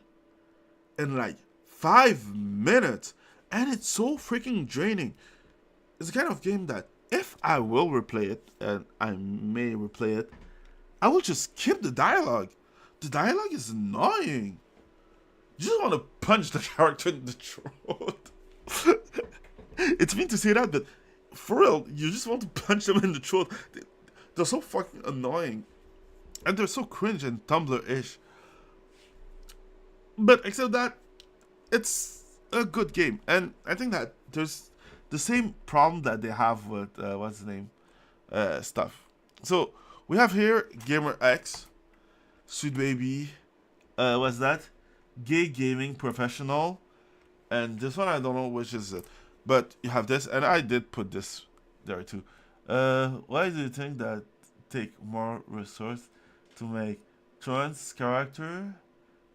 in like 5 minutes, and it's so freaking draining. It's the kind of game that if I will replay it, and I may replay it, I will just skip the dialogue. The dialogue is annoying. You just want to punch the character in the throat. It's mean to say that, but for real, you just want to punch them in the throat. They're so fucking annoying. And they're so cringe and Tumblr-ish. But except that, it's a good game. And I think that there's the same problem that they have with, what's the name? Stuff. So, we have here GamerX, Sweet Baby, what's that? Gay Gaming Professional. And this one, I don't know which is it. But you have this, and I did put this there too. Why do you think that take more resource to make trans character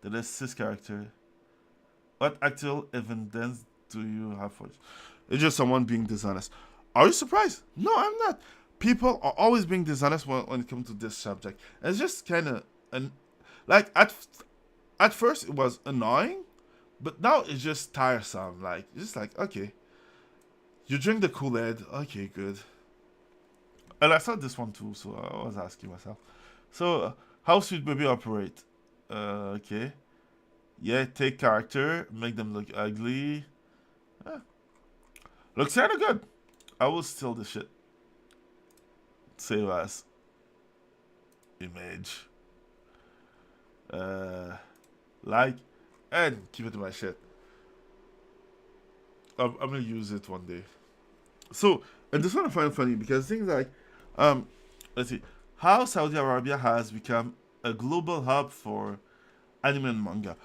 than a cis character? What actual evidence do you have for it? It's just someone being dishonest. Are you surprised? No, I'm not. People are always being dishonest when it comes to this subject. It's just kind of an like at first it was annoying, but now it's just tiresome. Like it's just like okay, you drink the Kool-Aid, okay, good. And I saw this one too, so I was asking myself. So how Sweet Baby operate? Okay, yeah, take character, make them look ugly. Eh, looks kinda good. I will steal the shit. Save as image. Uh, like, and keep it in my shit. I'm gonna use it one day. So, and this one I find funny because things like, um, let's see, how Saudi Arabia has become a global hub for anime and manga,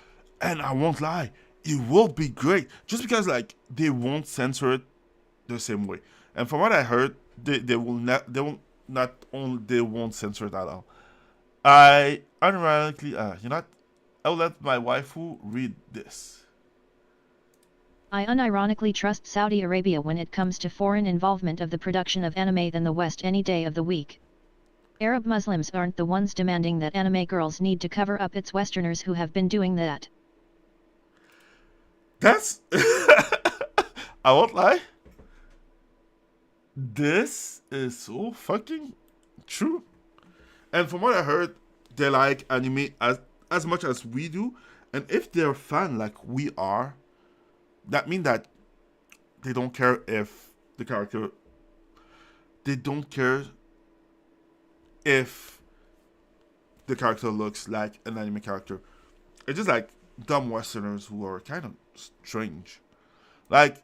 and I won't lie, it will be great just because like they won't censor it the same way. And from what I heard, they won't censor it at all. I unironically, I'll let my waifu read this. I unironically trust Saudi Arabia when it comes to foreign involvement of the production of anime than the West any day of the week. Arab Muslims aren't the ones demanding that anime girls need to cover up, it's Westerners who have been doing that. That's I won't lie. This is so fucking true. And from what I heard, they like anime as much as we do. And if they're a fan like we are, that means that they don't care if the character. They don't care if the character looks like an anime character. It's just like dumb Westerners who are kind of strange. Like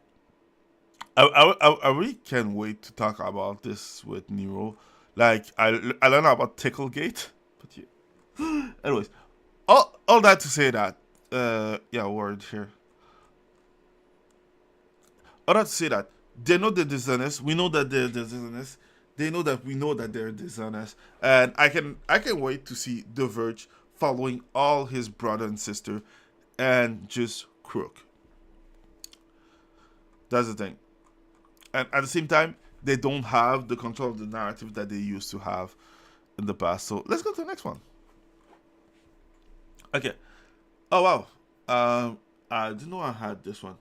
I really can't wait to talk about this with Nero. Like I learned about Ticklegate, but yeah. Anyways, all that to say that yeah, word here. All that to say that they know they're dishonest. We know that they're dishonest. They know that we know that they're dishonest, and I can wait to see The Verge following all his brother and sister, and just crook. That's the thing. And at the same time, they don't have the control of the narrative that they used to have in the past. So let's go to the next one. Okay. Oh wow. I didn't know I had this one.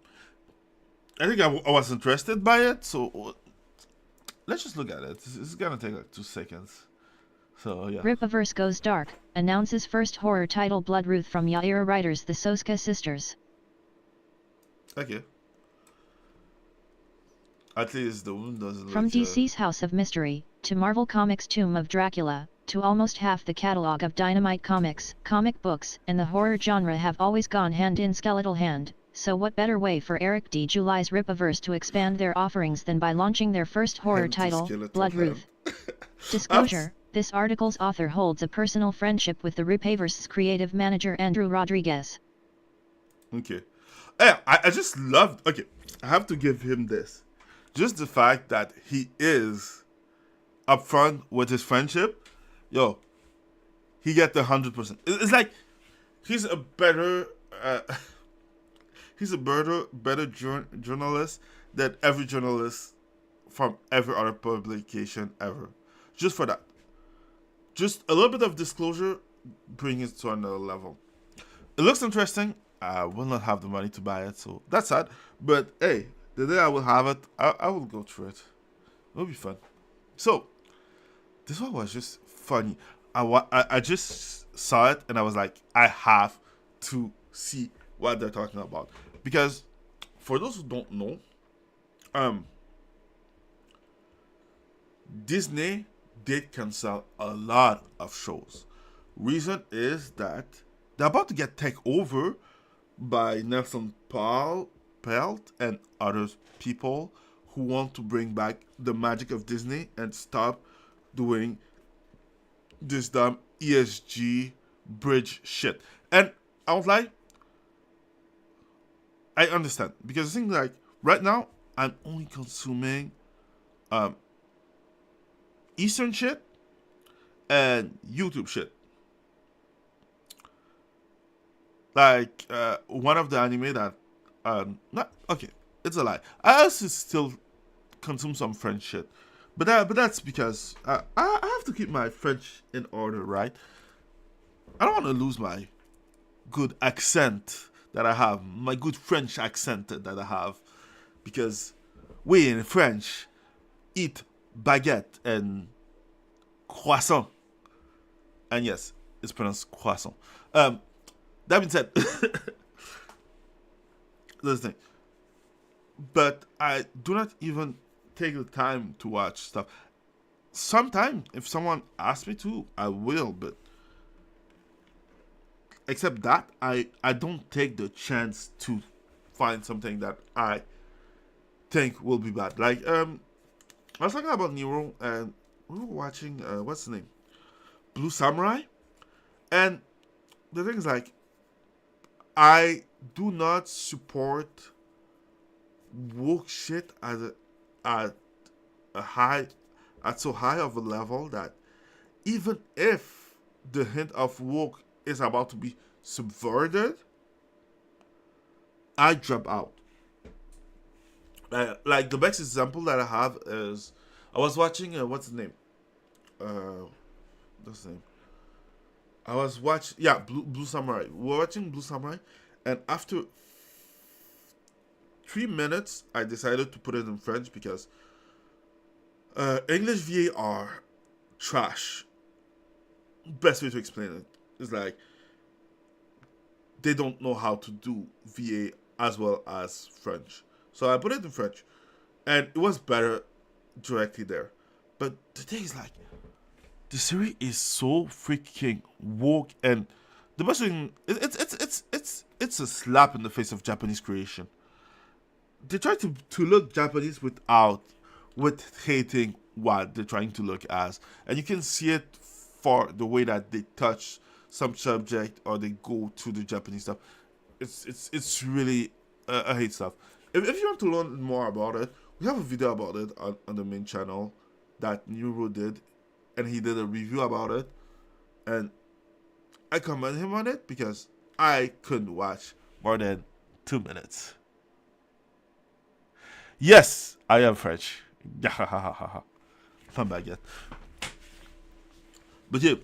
I think I was interested by it. So let's just look at it. It's gonna take like 2 seconds. So yeah. Ripaverse Goes Dark, announces first horror title Bloodruth from Yaira writers the Soska sisters. Okay. At least the wound doesn't From look. DC's House of Mystery, to Marvel Comics' Tomb of Dracula, to almost half the catalog of Dynamite Comics, comic books and the horror genre have always gone hand in skeletal hand, so what better way for Eric D. July's Ripaverse to expand their offerings than by launching their first horror Hand to title, skeletal Bloodruth. Disclosure, this article's author holds a personal friendship with the Ripaverse's creative manager Andrew Rodriguez. Okay. Yeah, I just loved. Okay, I have to give him this. Just the fact that he is upfront with his friendship, yo, he get the 100%. It's like he's a better, he's a better journalist than every journalist from every other publication ever. Just for that, just a little bit of disclosure, bring it to another level. It looks interesting. I will not have the money to buy it, so that's sad. But hey, the day I will have it, I will go through it. It'll be fun. So, this one was just funny. I just saw it and I was like, I have to see what they're talking about. Because, for those who don't know, um, Disney did cancel a lot of shows. Reason is that they're about to get taken over by Nelson Pelt and other people who want to bring back the magic of Disney and stop doing this dumb ESG bridge shit. And I was like, I understand because the thing like right now I'm only consuming um Eastern shit and YouTube shit. like one of the anime that not okay, it's a lie. I also still consume some French shit, but that's because I have to keep my French in order, right? I don't want to lose my good accent that I have, my good French accent that I have, because we in French eat baguette and croissant, and yes, it's pronounced croissant. That being said, listen, but I do not even take the time to watch stuff. Sometimes, if someone asks me to, I will, but except that, I don't take the chance to find something that I think will be bad. Like, I was talking about Nero, and we were watching, what's the name? Blue Samurai? And the thing is, like, I do not support woke shit at a high at so high of a level that even if the hint of woke is about to be subverted, I drop out. Like the best example that I have is I was watching what's the name? What's the name? I was watching Blue Samurai. We were watching Blue Samurai, and after 3 minutes, I decided to put it in French because English VA are trash. Best way to explain it is like they don't know how to do VA as well as French. So I put it in French, and it was better directly there. But the thing is, like, the series is so freaking woke, and the best thing it's a slap in the face of Japanese creation. They try to look Japanese with hating what they're trying to look as, and you can see it for the way that they touch some subject or they go to the Japanese stuff. It's really I hate stuff. If you want to learn more about it, we have a video about it on the main channel that Neuro did, and he did a review about it, and I commend him on it because I couldn't watch more than 2 minutes. Yes, I am French. Not bad yet. But yeah,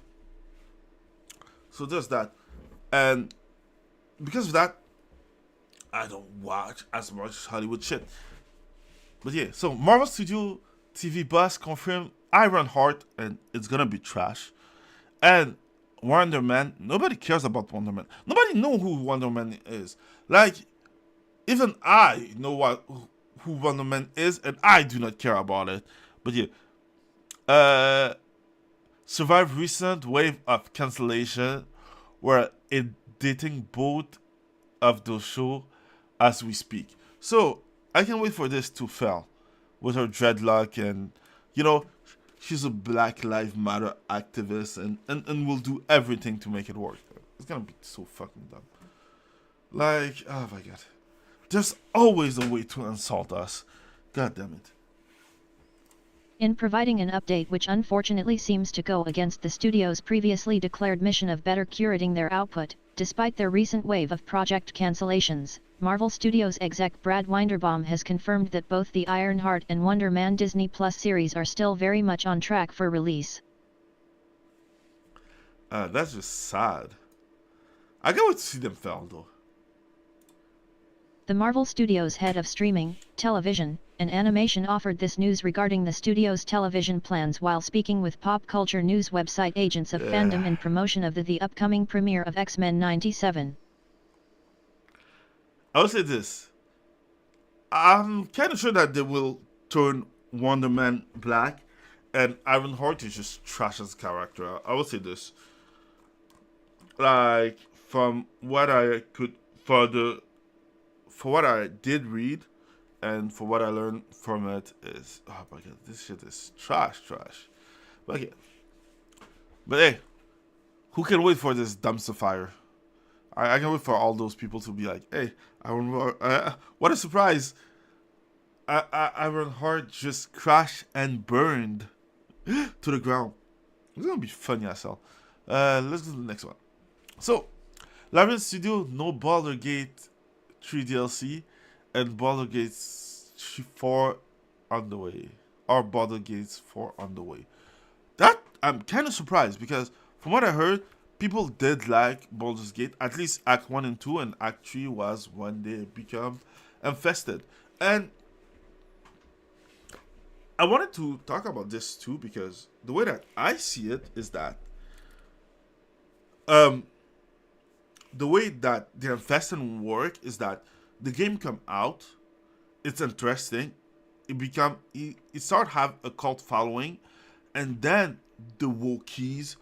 so there's that. And because of that, I don't watch as much Hollywood shit. But yeah, so Marvel Studio TV boss confirmed Iron Heart, and it's gonna be trash. And Wonder Man, nobody cares about Wonder Man. Nobody know who Wonder Man is. Like, even I know who Wonder Man is, and I do not care about it. But yeah, survived recent wave of cancellation, where editing both of the show as we speak. So I can wait for this to fail with her dreadlock, and you know she's a Black Lives Matter activist, and will do everything to make it work. It's gonna be so fucking dumb. Like, oh my god. There's always a way to insult us. God damn it. In providing an update which unfortunately seems to go against the studio's previously declared mission of better curating their output, despite their recent wave of project cancellations, Marvel Studios exec Brad Winderbaum has confirmed that both the Ironheart and Wonder Man Disney Plus series are still very much on track for release. That's just sad. I can't wait to see them fail though. The Marvel Studios head of streaming, television, and animation offered this news regarding the studio's television plans while speaking with pop culture news website Agents of Fandom in promotion of the upcoming premiere of X-Men 97. I will say this. I'm kind of sure that they will turn Wonder Man black, and Ironheart is just trash as a character. I will say this. Like, from what I could, for what I did read, and for what I learned from it is, oh my god, this shit is trash. But okay. But hey, who can wait for this dumpster fire? I can wait for all those people to be like, hey, what a surprise. Ironheart just crashed and burned to the ground. It's gonna be funny as hell. Let's do the next one. So, Larian Studio, no Baldur's Gate 3 DLC, and Baldur's Gate 4 on the way. Or Baldur's Gate 4 on the way. That, I'm kind of surprised because from what I heard, people did like Baldur's Gate. At least Act 1 and 2, and Act 3 was when they become infested. And I wanted to talk about this too because the way that I see it is that um the way that the infestation work is that the game come out, it's interesting, it start have a cult following, and then the Wookiees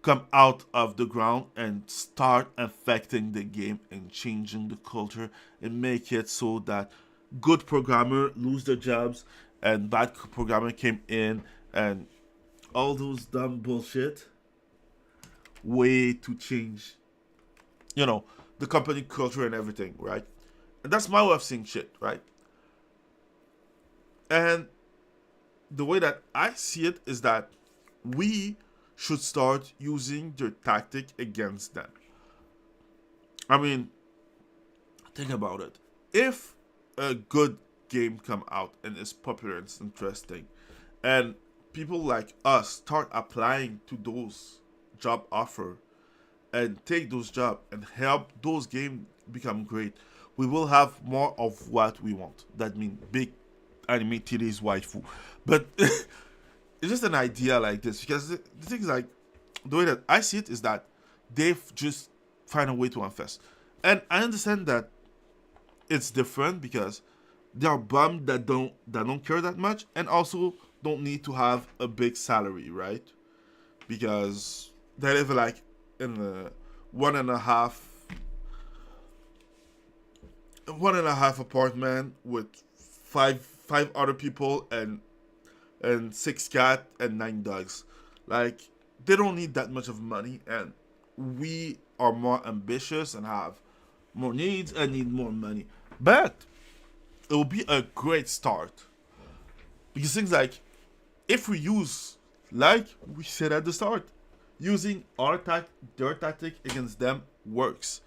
come out of the ground and start affecting the game and changing the culture and make it so that good programmer lose their jobs and bad programmer came in and all those dumb bullshit way to change, the company culture and everything, right? And that's my way of seeing shit, right? And the way that I see it is that we should start using their tactic against them. I mean, think about it. If a good game come out and is popular and it's interesting, and people like us start applying to those job offer and take those jobs and help those games become great, we will have more of what we want. That means big anime titties waifu. But it's just an idea like this because the thing is like the way that I see it is that they've just find a way to infest. And I understand that it's different because they are bummed that don't care that much and also don't need to have a big salary, right? Because they live like in a one and a half apartment with five other people and 6 cat and 9 dogs. Like they don't need that much of money, and we are more ambitious and have more needs and need more money. But it will be a great start because things like if we use, like we said at the start, using their tactic against them works,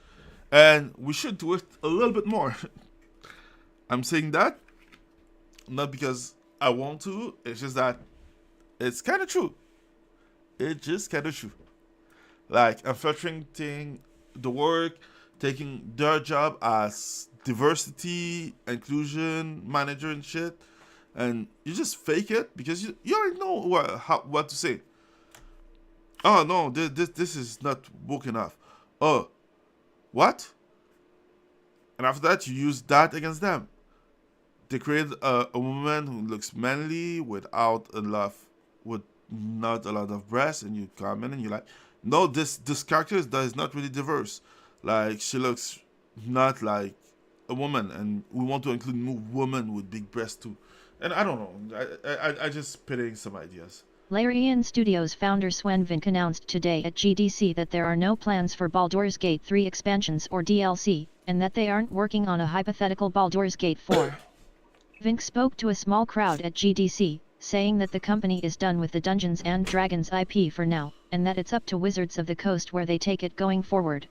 and we should do it a little bit more. I'm saying that not because I want to. It's just that it's kind of true. It's just kind of true. Like infiltrating the work, taking their job as diversity, inclusion manager and shit, and you just fake it because you already know what to say. Oh no, this is not woke enough. Oh, what? And after that, you use that against them. They create a woman who looks manly with not a lot of breasts, and you come in and you're like, no, this character is not really diverse. Like she looks not like a woman, and we want to include new women with big breasts too. And I don't know. I just pitting some ideas. Larian Studios founder Sven Vink announced today at GDC that there are no plans for Baldur's Gate 3 expansions or DLC, and that they aren't working on a hypothetical Baldur's Gate 4. Vink spoke to a small crowd at GDC, saying that the company is done with the Dungeons and Dragons IP for now, and that it's up to Wizards of the Coast where they take it going forward.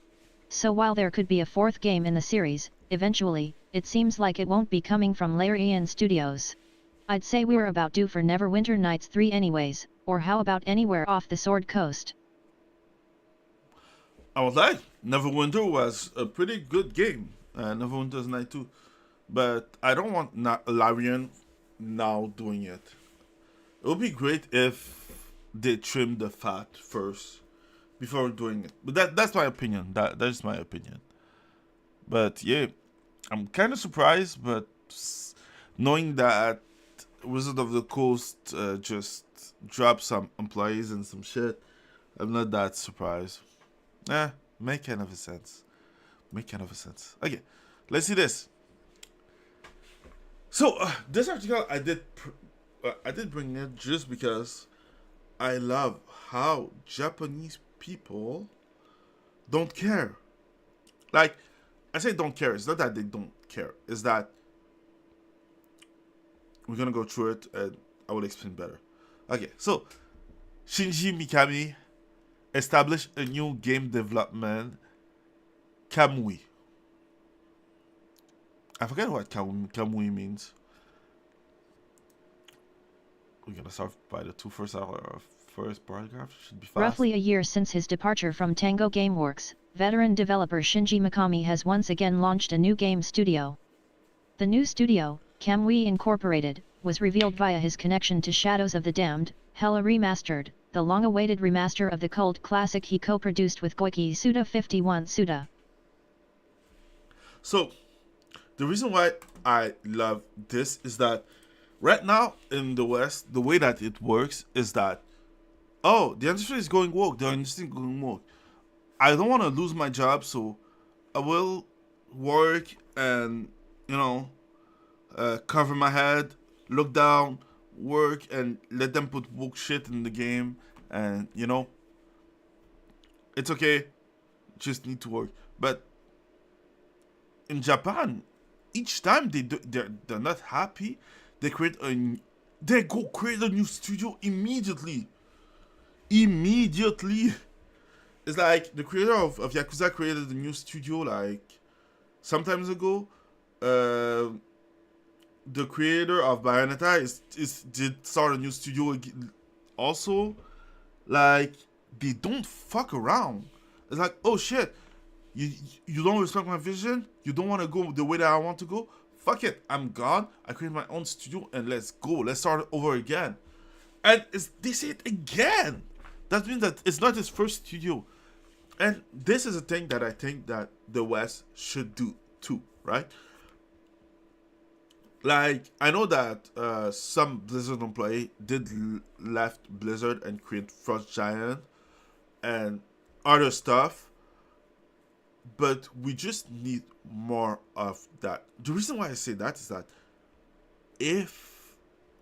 So while there could be a fourth game in the series, eventually, it seems like it won't be coming from Larian Studios. I'd say we're about due for Neverwinter Nights 3 anyways, or how about Anywhere Off the Sword Coast? I was like, Neverwinter was a pretty good game. Neverwinter's Night 2. But I don't want Larian now doing it. It would be great if they trim the fat first before doing it. But that's my opinion. That's my opinion. But yeah, I'm kind of surprised, but knowing that Wizard of the Coast just dropped some employees and some shit, I'm not that surprised. Make kind of a sense. Okay, let's see this. So this article I did bring it just because I love how Japanese people don't care. Like I say, don't care. It's not that they don't care. It's that we're gonna go through it and I will explain better. Okay, so Shinji Mikami established a new game development Kamui. I forget what Kamui means. We're gonna start by the two first paragraph. Should be fast. Roughly a year since his departure from Tango Gameworks, veteran developer Shinji Mikami has once again launched a new game studio. The new studio, Kamui Incorporated, was revealed via his connection to Shadows of the Damned, Hella Remastered, the long-awaited remaster of the cult classic he co-produced with Goiki Suda 51 Suda. So, the reason why I love this is that right now in the West, the way that it works is that, oh, the industry is going woke, the industry is going woke. I don't want to lose my job, so I will work and, cover my head, look down, work, and let them put woke shit in the game, and, it's okay, just need to work. But in Japan, each time they're not happy, they go create a new studio immediately. It's like the creator of Yakuza created a new studio like sometimes ago. The creator of Bayonetta did start a new studio also. Like, they don't fuck around. It's like, oh shit, you don't respect my vision? You don't want to go the way that I want to go? Fuck it, I'm gone. I create my own studio and let's go. Let's start over again. And they say it again. That means that it's not his first studio. And this is a thing that I think that the West should do too, right? Like, I know that some Blizzard employee did left Blizzard and create Frost Giant and other stuff, but we just need more of that. The reason why I say that is that if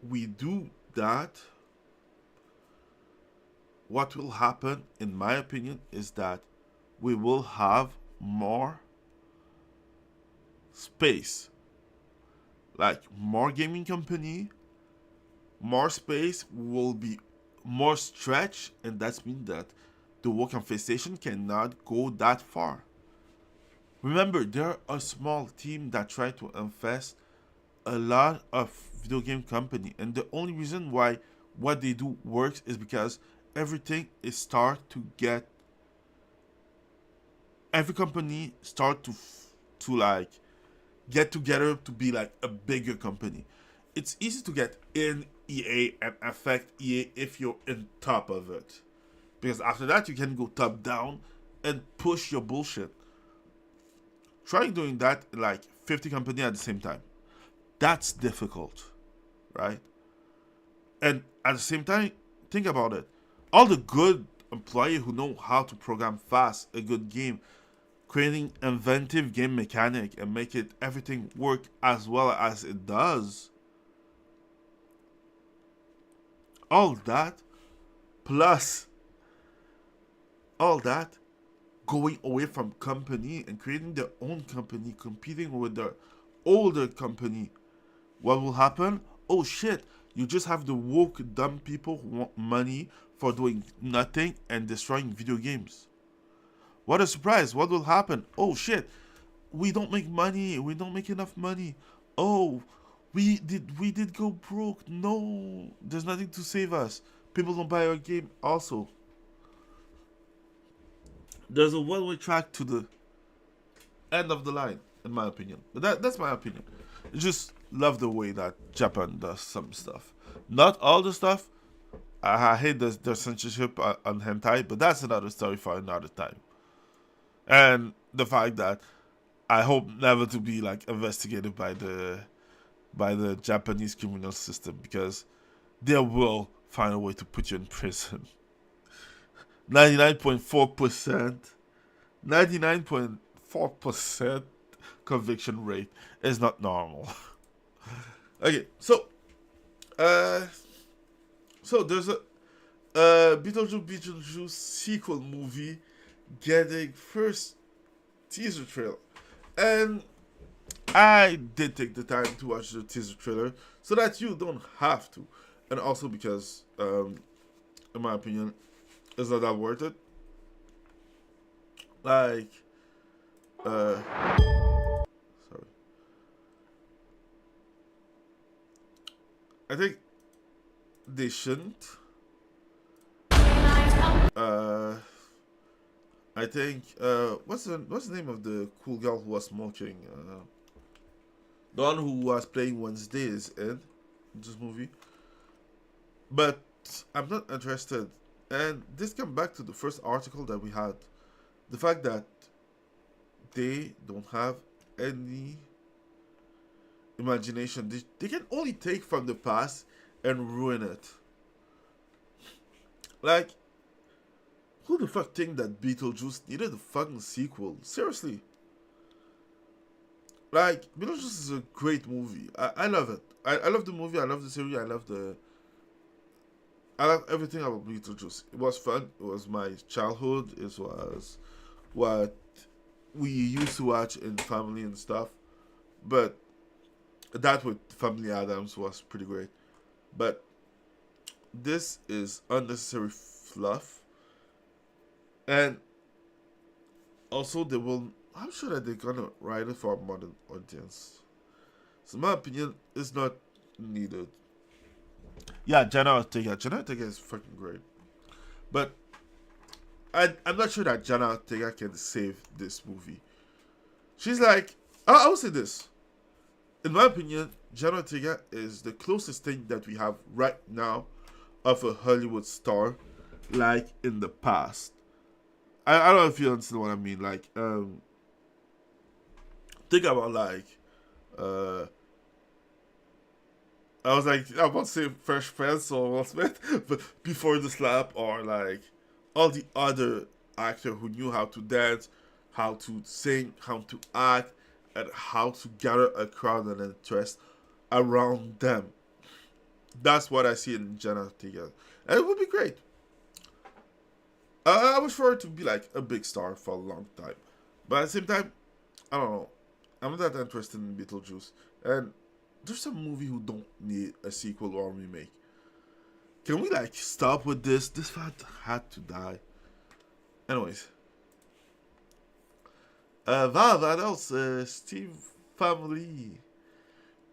we do that, what will happen, in my opinion, is that we will have more space. Like, more gaming company, more space, will be more stretch, and that means that the work manifestation cannot go that far. Remember, they're a small team that try to invest a lot of video game company, and the only reason why what they do works is because everything is start to get, every company start to like get together to be like a bigger company. It's easy to get in EA and affect EA if you're in top of it, because after that you can go top down and push your bullshit. Try doing that in like 50 companies at the same time. That's difficult, right? And at the same time, think about it. All the good employees who know how to program fast a good game, creating inventive game mechanic and make it everything work as well as it does. All that, plus all that, going away from company and creating their own company, competing with the older company. What will happen? Oh shit, you just have the woke dumb people who want money for doing nothing and destroying video games. What a surprise. What will happen? Oh shit, we don't make money, we don't make enough money. Oh, we did go broke. No, there's nothing to save us. People don't buy our game also. There's a one-way track to the end of the line, in my opinion. But that's my opinion. I just love the way that Japan does some stuff. Not all the stuff. I hate the censorship on hentai, but that's another story for another time. And the fact that I hope never to be like investigated by the Japanese criminal system, because they will find a way to put you in prison. 99.4% conviction rate is not normal. Okay, so there's a Beetlejuice sequel movie getting first teaser trailer, and I did take the time to watch the teaser trailer so that you don't have to, and also because in my opinion, it's not that worth it. Like, uh, sorry. I think they shouldn't. Uh, I think what's the name of the cool girl who was smoking? The one who was playing Wednesdays in this movie. But I'm not interested. And this comes back to the first article that we had. The fact that they don't have any imagination. They can only take from the past and ruin it. Like, who the fuck think that Beetlejuice needed a fucking sequel? Seriously. Like, Beetlejuice is a great movie. I love it. I love the movie, I love the series, I love everything about Beetlejuice. It was fun, it was my childhood, it was what we used to watch in family and stuff. But that with Family Adams was pretty great. But this is unnecessary fluff. And also they will I'm sure that they're gonna write it for a modern audience. So in my opinion, it's not needed. Yeah, Jenna Ortega. Jenna Ortega is fucking great. But I'm not sure that Jenna Ortega can save this movie. She's like I will say this. In my opinion, Jenna Ortega is the closest thing that we have right now of a Hollywood star, like in the past. I don't know if you understand what I mean. Like, think about like, uh, I was like, I want to say Fresh Prince or Will Smith, but before the slap, or like all the other actors who knew how to dance, how to sing, how to act, and how to gather a crowd and interest around them. That's what I see in Jenna Ortega, and it would be great. I wish for her to be like a big star for a long time, but at the same time, I don't know. I'm not that interested in Beetlejuice, and there's some movie who don't need a sequel or a remake. Can we like stop with this? This fat had to die. Anyways, Valve announced Steam Family.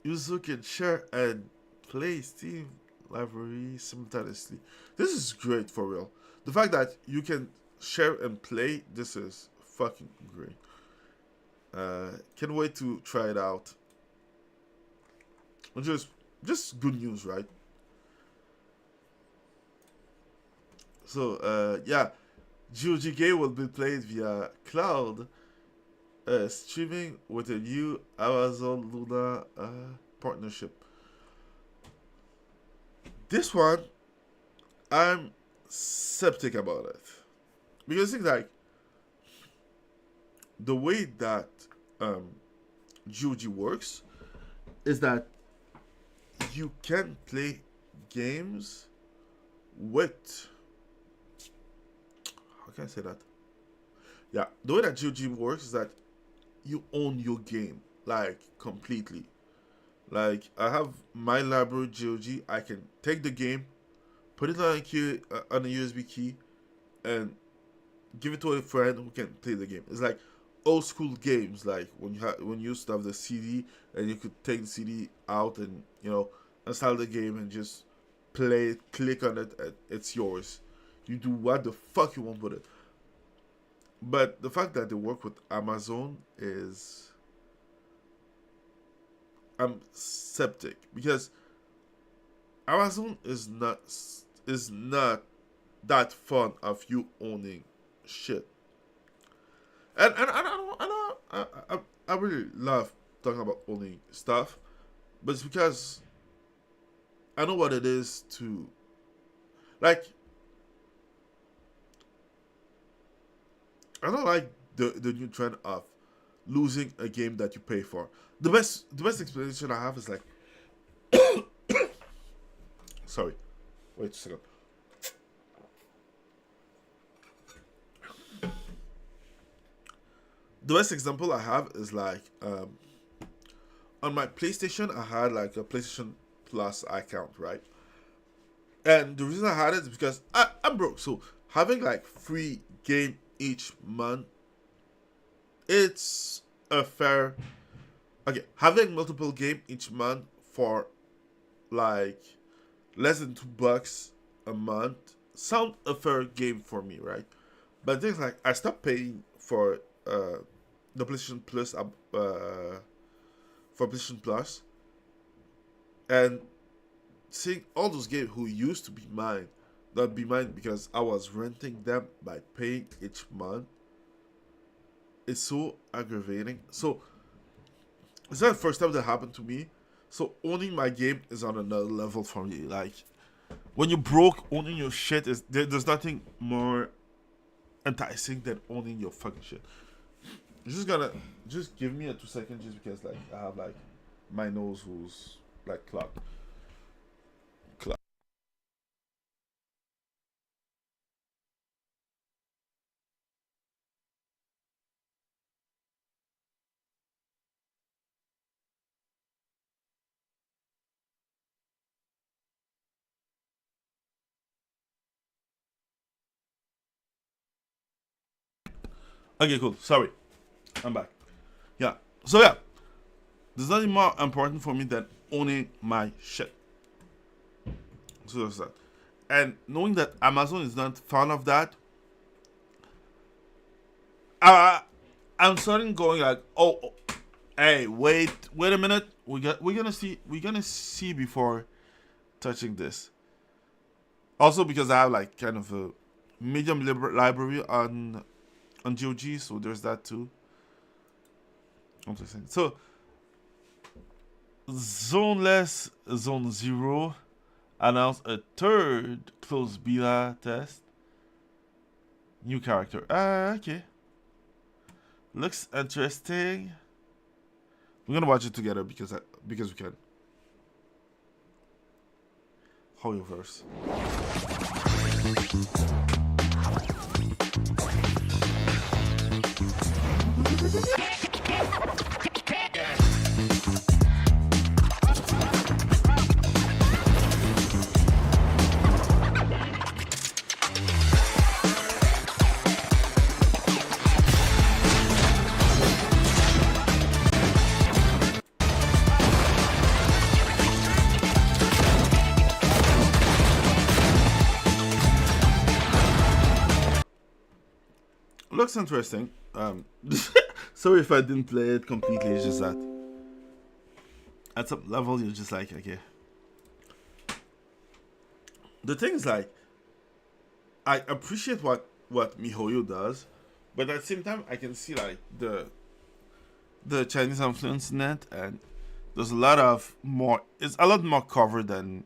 User can share and play Steam library simultaneously. This is great for real. The fact that you can share and play, this is fucking great. Can't wait to try it out. Just good news, right? So yeah, GOG game will be played via cloud streaming with a new Amazon Luna partnership. This one, I'm skeptic about it because it's like the way that GOG works is that you can play games with. How can I say that? Yeah, the way that GOG works is that you own your game like completely. Like I have my library GOG, I can take the game, put it on a key, on a USB key, and give it to a friend who can play the game. It's like old school games, like when you used to have the CD and you could take the CD out and install the game and just play it, click on it, and it's yours. You do what the fuck you want with it. But the fact that they work with Amazon is I'm skeptic because Amazon is not that fun of you owning shit. And I really love talking about owning stuff, but it's because I know what it is to like. I don't like the new trend of losing a game that you pay for. The best explanation I have is like, sorry, wait a second. The best example I have is like on my PlayStation I had like a PlayStation Plus account, right? And the reason I had it is because I'm broke, so having like free game each month it's a fair. Okay, having multiple game each month for like less than $2 a month sound a fair game for me, right? But things like I stopped paying for the PlayStation Plus for PlayStation Plus, and seeing all those games who used to be mine not be mine because I was renting them by paying each month. It's so aggravating. So it's not the first time that happened to me. So owning my game is on another level for me. Like when you broke, owning your shit is there's nothing more enticing than owning your fucking shit. You're just gonna just give me a 2 seconds just because like I have like my nose who's like clogged. Okay, cool. Sorry, I'm back. Yeah. So yeah, there's nothing more important for me than owning my shit. So that's that. And knowing that Amazon is not fan of that, uh, I'm starting going like, oh, hey, wait a minute. We're gonna see before touching this. Also because I have like kind of a medium library on GOG, so there's that too. Interesting. So Zoneless Zone Zero announced a third closed beta test. New character. Okay. Looks interesting. We're gonna watch it together because we can. Hoyoverse. Looks interesting. Sorry if I didn't play it completely. It's just that at some level you're just like, okay. The thing is like, I appreciate what MiHoYo does, but at the same time I can see like the Chinese influence in it, and there's a lot of more. It's a lot more cover than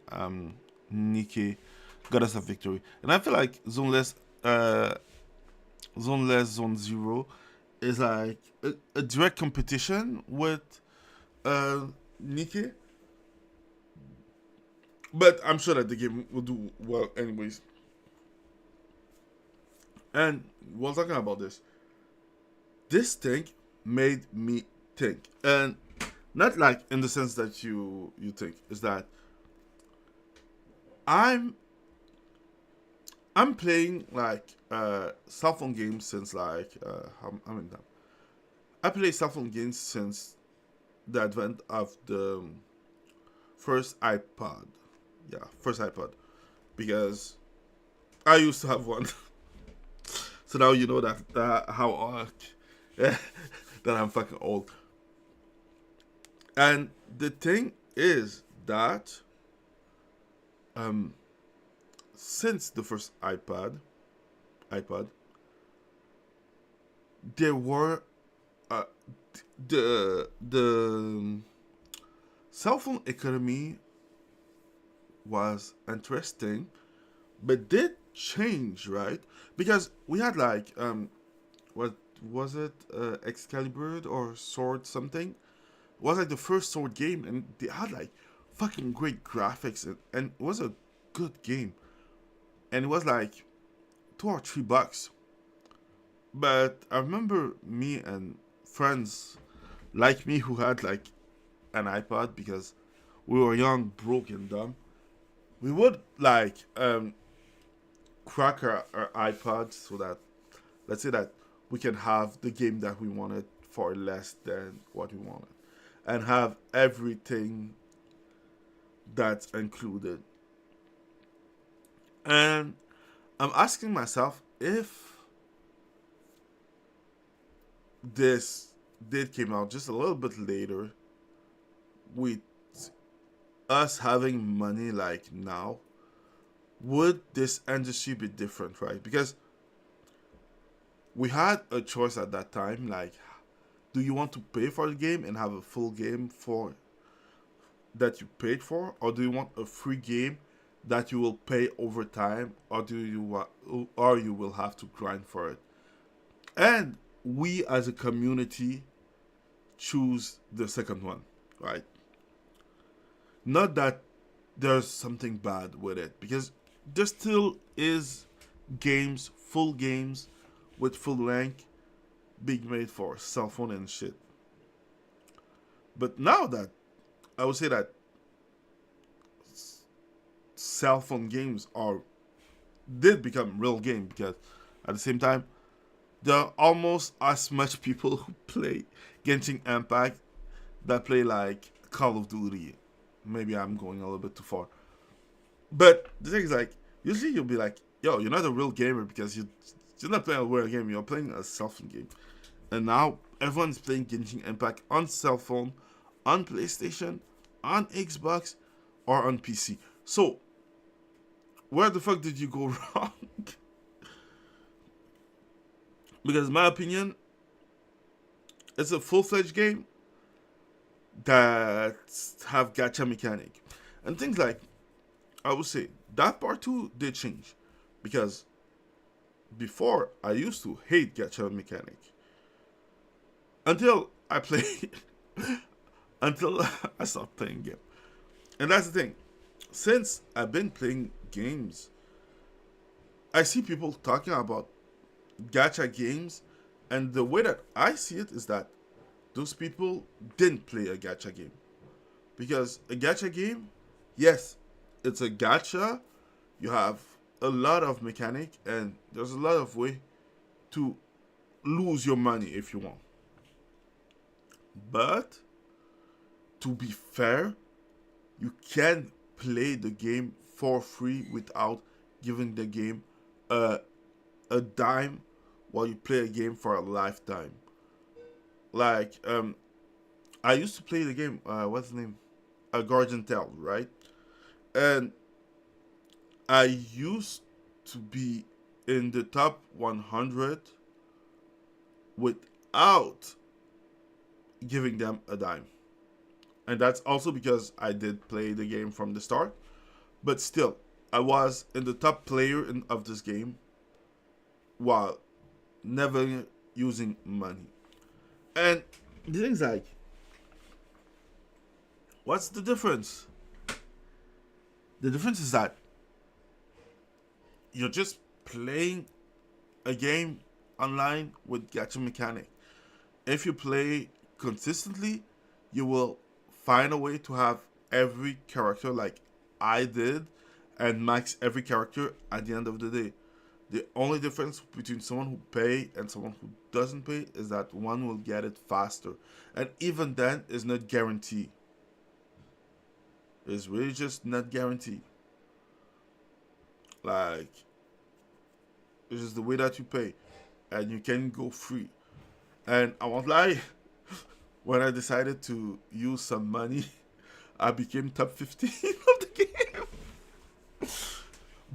Nikkei Goddess of Victory, and I feel like Zone Zero is like a direct competition with Nikkei. But I'm sure that the game will do well anyways. And while talking about this, this thing made me think. And not like in the sense that you think, is that I'm I'm playing like cell phone games since like how many time? I play cell phone games since the advent of the first iPod. Yeah, first iPod. Because I used to have one. So now you know that how that I'm fucking old. And the thing is that um since the first iPod, there were uh, the cell phone economy was interesting, but did change, right? Because we had like what was it, Excalibur or Sword something? It was like the first Sword game, and they had like fucking great graphics, and it was a good game, and it was like $2 or $3. But I remember me and friends like me who had like an iPod because we were young, broke, and dumb. We would like crack our iPods so that let's say that we can have the game that we wanted for less than what we wanted, and have everything that's included. And I'm asking myself if this did came out just a little bit later, with us having money like now, would this industry be different, right? Because we had a choice at that time, like, do you want to pay for the game and have a full game for that you paid for, or do you want a free game that you will pay over time, or you will have to grind for it? And we as a community choose the second one, right? Not that there's something bad with it, because there still is games, full games with full rank being made for cell phone and shit. But now that I would say that cell phone games are did become real game, because at the same time there are almost as much people who play Genshin Impact that play like Call of Duty. Maybe I'm going a little bit too far. But the thing is, like, usually you'll be like, yo, you're not a real gamer because you're not playing a real game, you're playing a cell phone game. And now everyone's playing Genshin Impact on cell phone, on PlayStation, on Xbox, or on PC. So, where the fuck did you go wrong? Because in my opinion, it's a full-fledged game that have gacha mechanic. And things like, I would say, that part too did change. Because before, I used to hate gacha mechanic. Until I played, until I stopped playing game. And that's the thing. Since I've been playing games, I see people talking about gacha games, and the way that I see it is that those people didn't play a gacha game. Because a gacha game, yes, it's a gacha. You have a lot of mechanic, and there's a lot of way to lose your money if you want. But to be fair, you can play the game for free without giving the game a dime while you play a game for a lifetime. Like, I used to play the game, what's the name? A Guardian Tale, right? And I used to be in the top 100 without giving them a dime. And that's also because I did play the game from the start. But still, I was in the top player of this game while never using money. And the thing's like, what's the difference? The difference is that you're just playing a game online with gacha mechanic. If you play consistently, you will find a way to have every character like I did and max every character at the end of the day. The only difference between someone who pay and someone who doesn't pay is that one will get it faster. And even then, is not guaranteed. It's really just not guaranteed. Like, it's just the way that you pay. And you can go free. And I won't lie, when I decided to use some money, I became top 15 of the game.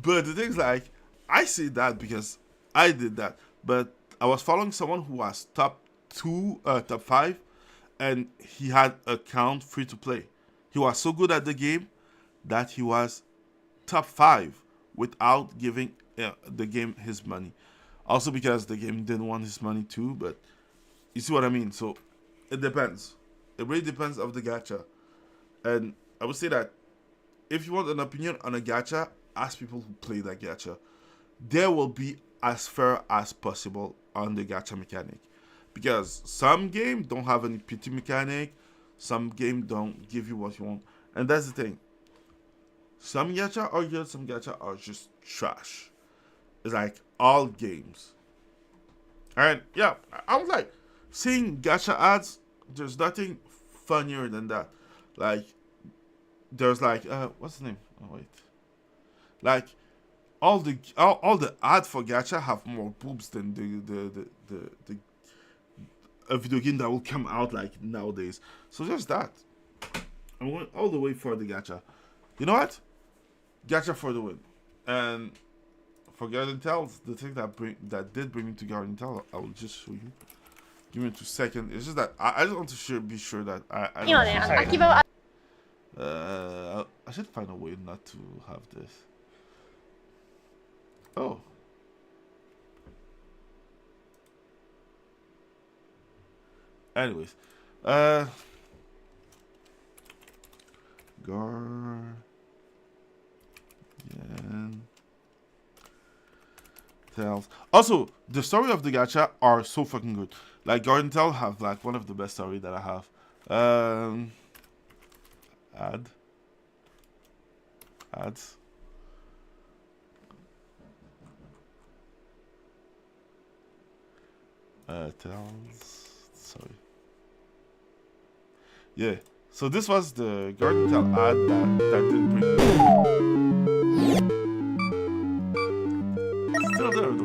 But the thing's like, I say that because I did that. But I was following someone who was top 5, and he had account free to play. He was so good at the game that he was top 5 without giving the game his money. Also because the game didn't want his money too, but you see what I mean? So it depends. It really depends of the gacha. And I would say that if you want an opinion on a gacha, ask people who play that gacha. There will be as fair as possible on the gacha mechanic. Because some games don't have any pity mechanic, some games don't give you what you want. And that's the thing. Some gacha are good, some gacha are just trash. It's like all games. And yeah, I was like, seeing gacha ads, there's nothing funnier than that. Like, there's like, what's the name? Oh, wait. Like, all the ads for gacha have more boobs than the a video game that will come out like nowadays. So just that. I went all the way for the gacha. You know what? Gacha for the win. And for Garden Tales, the thing that did bring me to Garden Tales, I will just show you. Give me 2 seconds. It's just that I just want to be sure that I should find a way not to have this. Oh. Anyways, Guardian Tales. Also, the story of the gacha are so fucking good. Like Guardian Tales have like one of the best story that I have. Ads. Tales. Sorry. Yeah. So this was the Guardian Tale ad that didn't bring me. Still there though.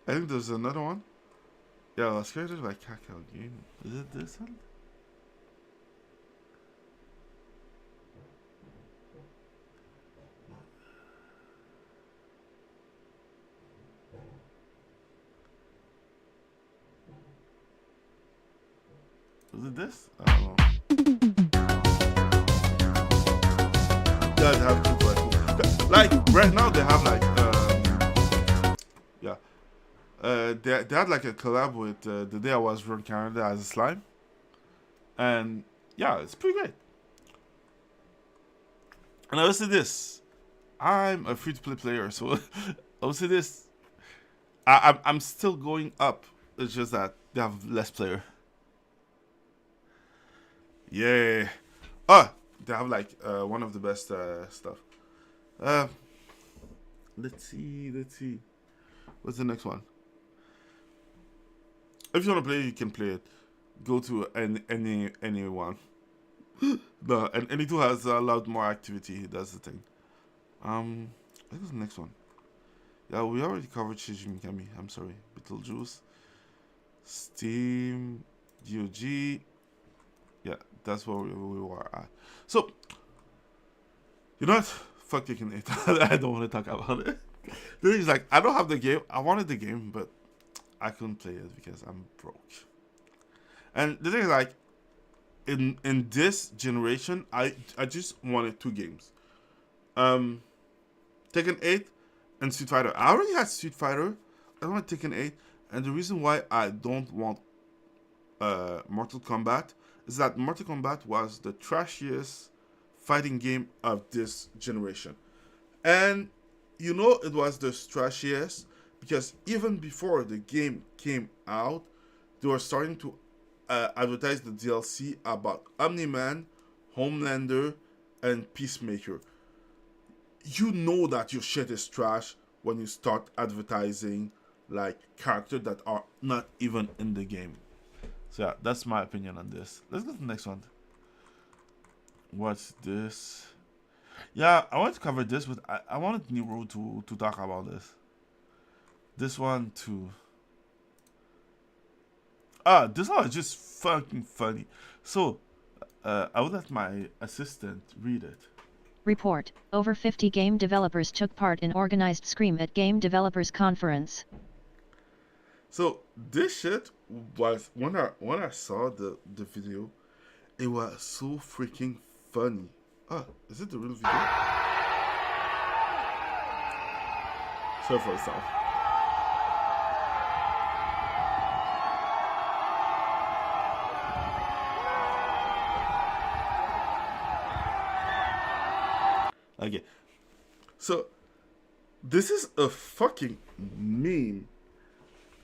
I think there's another one. Yeah, let's created by Kakao Game. Is it this one? Is it this? I don't know. Yeah, they have two platforms. Like right now, they have like they had like a collab with the day I was from Canada as a slime, and yeah, it's pretty great. And I will say this: I'm a free-to-play player, so I will say this: I'm still going up. It's just that they have less player. Yeah. Oh, they have like one of the best stuff. Let's see. What's the next one? If you want to play, you can play it. Go to anyone. No, and any two has a lot more activity. That's the thing. I think it's the next one. Yeah, we already covered Shiji Mikami. I'm sorry. Beetlejuice, Steam, GOG. Yeah, that's where we were at. So, you know what? Fuck Tekken 8. I don't want to talk about it. The thing is, like, I don't have the game. I wanted the game, but I couldn't play it because I'm broke. And the thing is, like, in this generation, I just wanted 2 games. Tekken 8 and Street Fighter. I already had Street Fighter. I don't want Tekken 8. And the reason why I don't want Mortal Kombat is that Mortal Kombat was the trashiest fighting game of this generation. And you know it was the trashiest because even before the game came out, they were starting to advertise the DLC about Omni-Man, Homelander, and Peacemaker. You know that your shit is trash when you start advertising like characters that are not even in the game. So yeah, that's my opinion on this. Let's go to the next one. What's this? Yeah, I want to cover this, but I wanted Nero to talk about this. This one too. This one is just fucking funny. So, I would let my assistant read it. Report: over 50 game developers took part in organized Scream at Game Developers Conference. So this shit was when I saw the video, it was so freaking funny. Is it the real video? Sorry for the sound. Okay, so this is a fucking meme.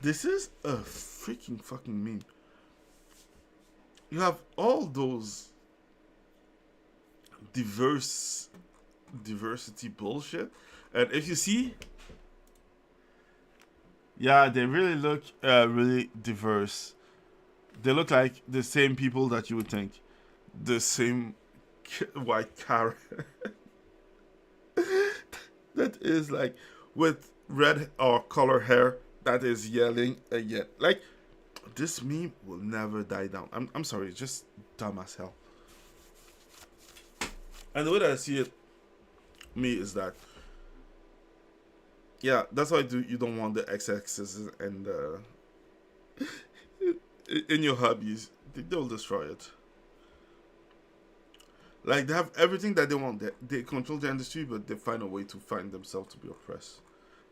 This is a freaking fucking meme. You have all those diversity bullshit, and if you see, yeah, they really look really diverse. They look like the same people that you would think, the same white carrot that is like with red or color hair that is yelling again. Like this meme will never die down. I'm sorry, it's just dumb as hell. And the way that I see it, me, is that yeah, that's why you don't want the x-axis and in your hobbies. They'll destroy it. Like they have everything that they want. They control the industry, but they find a way to find themselves to be oppressed.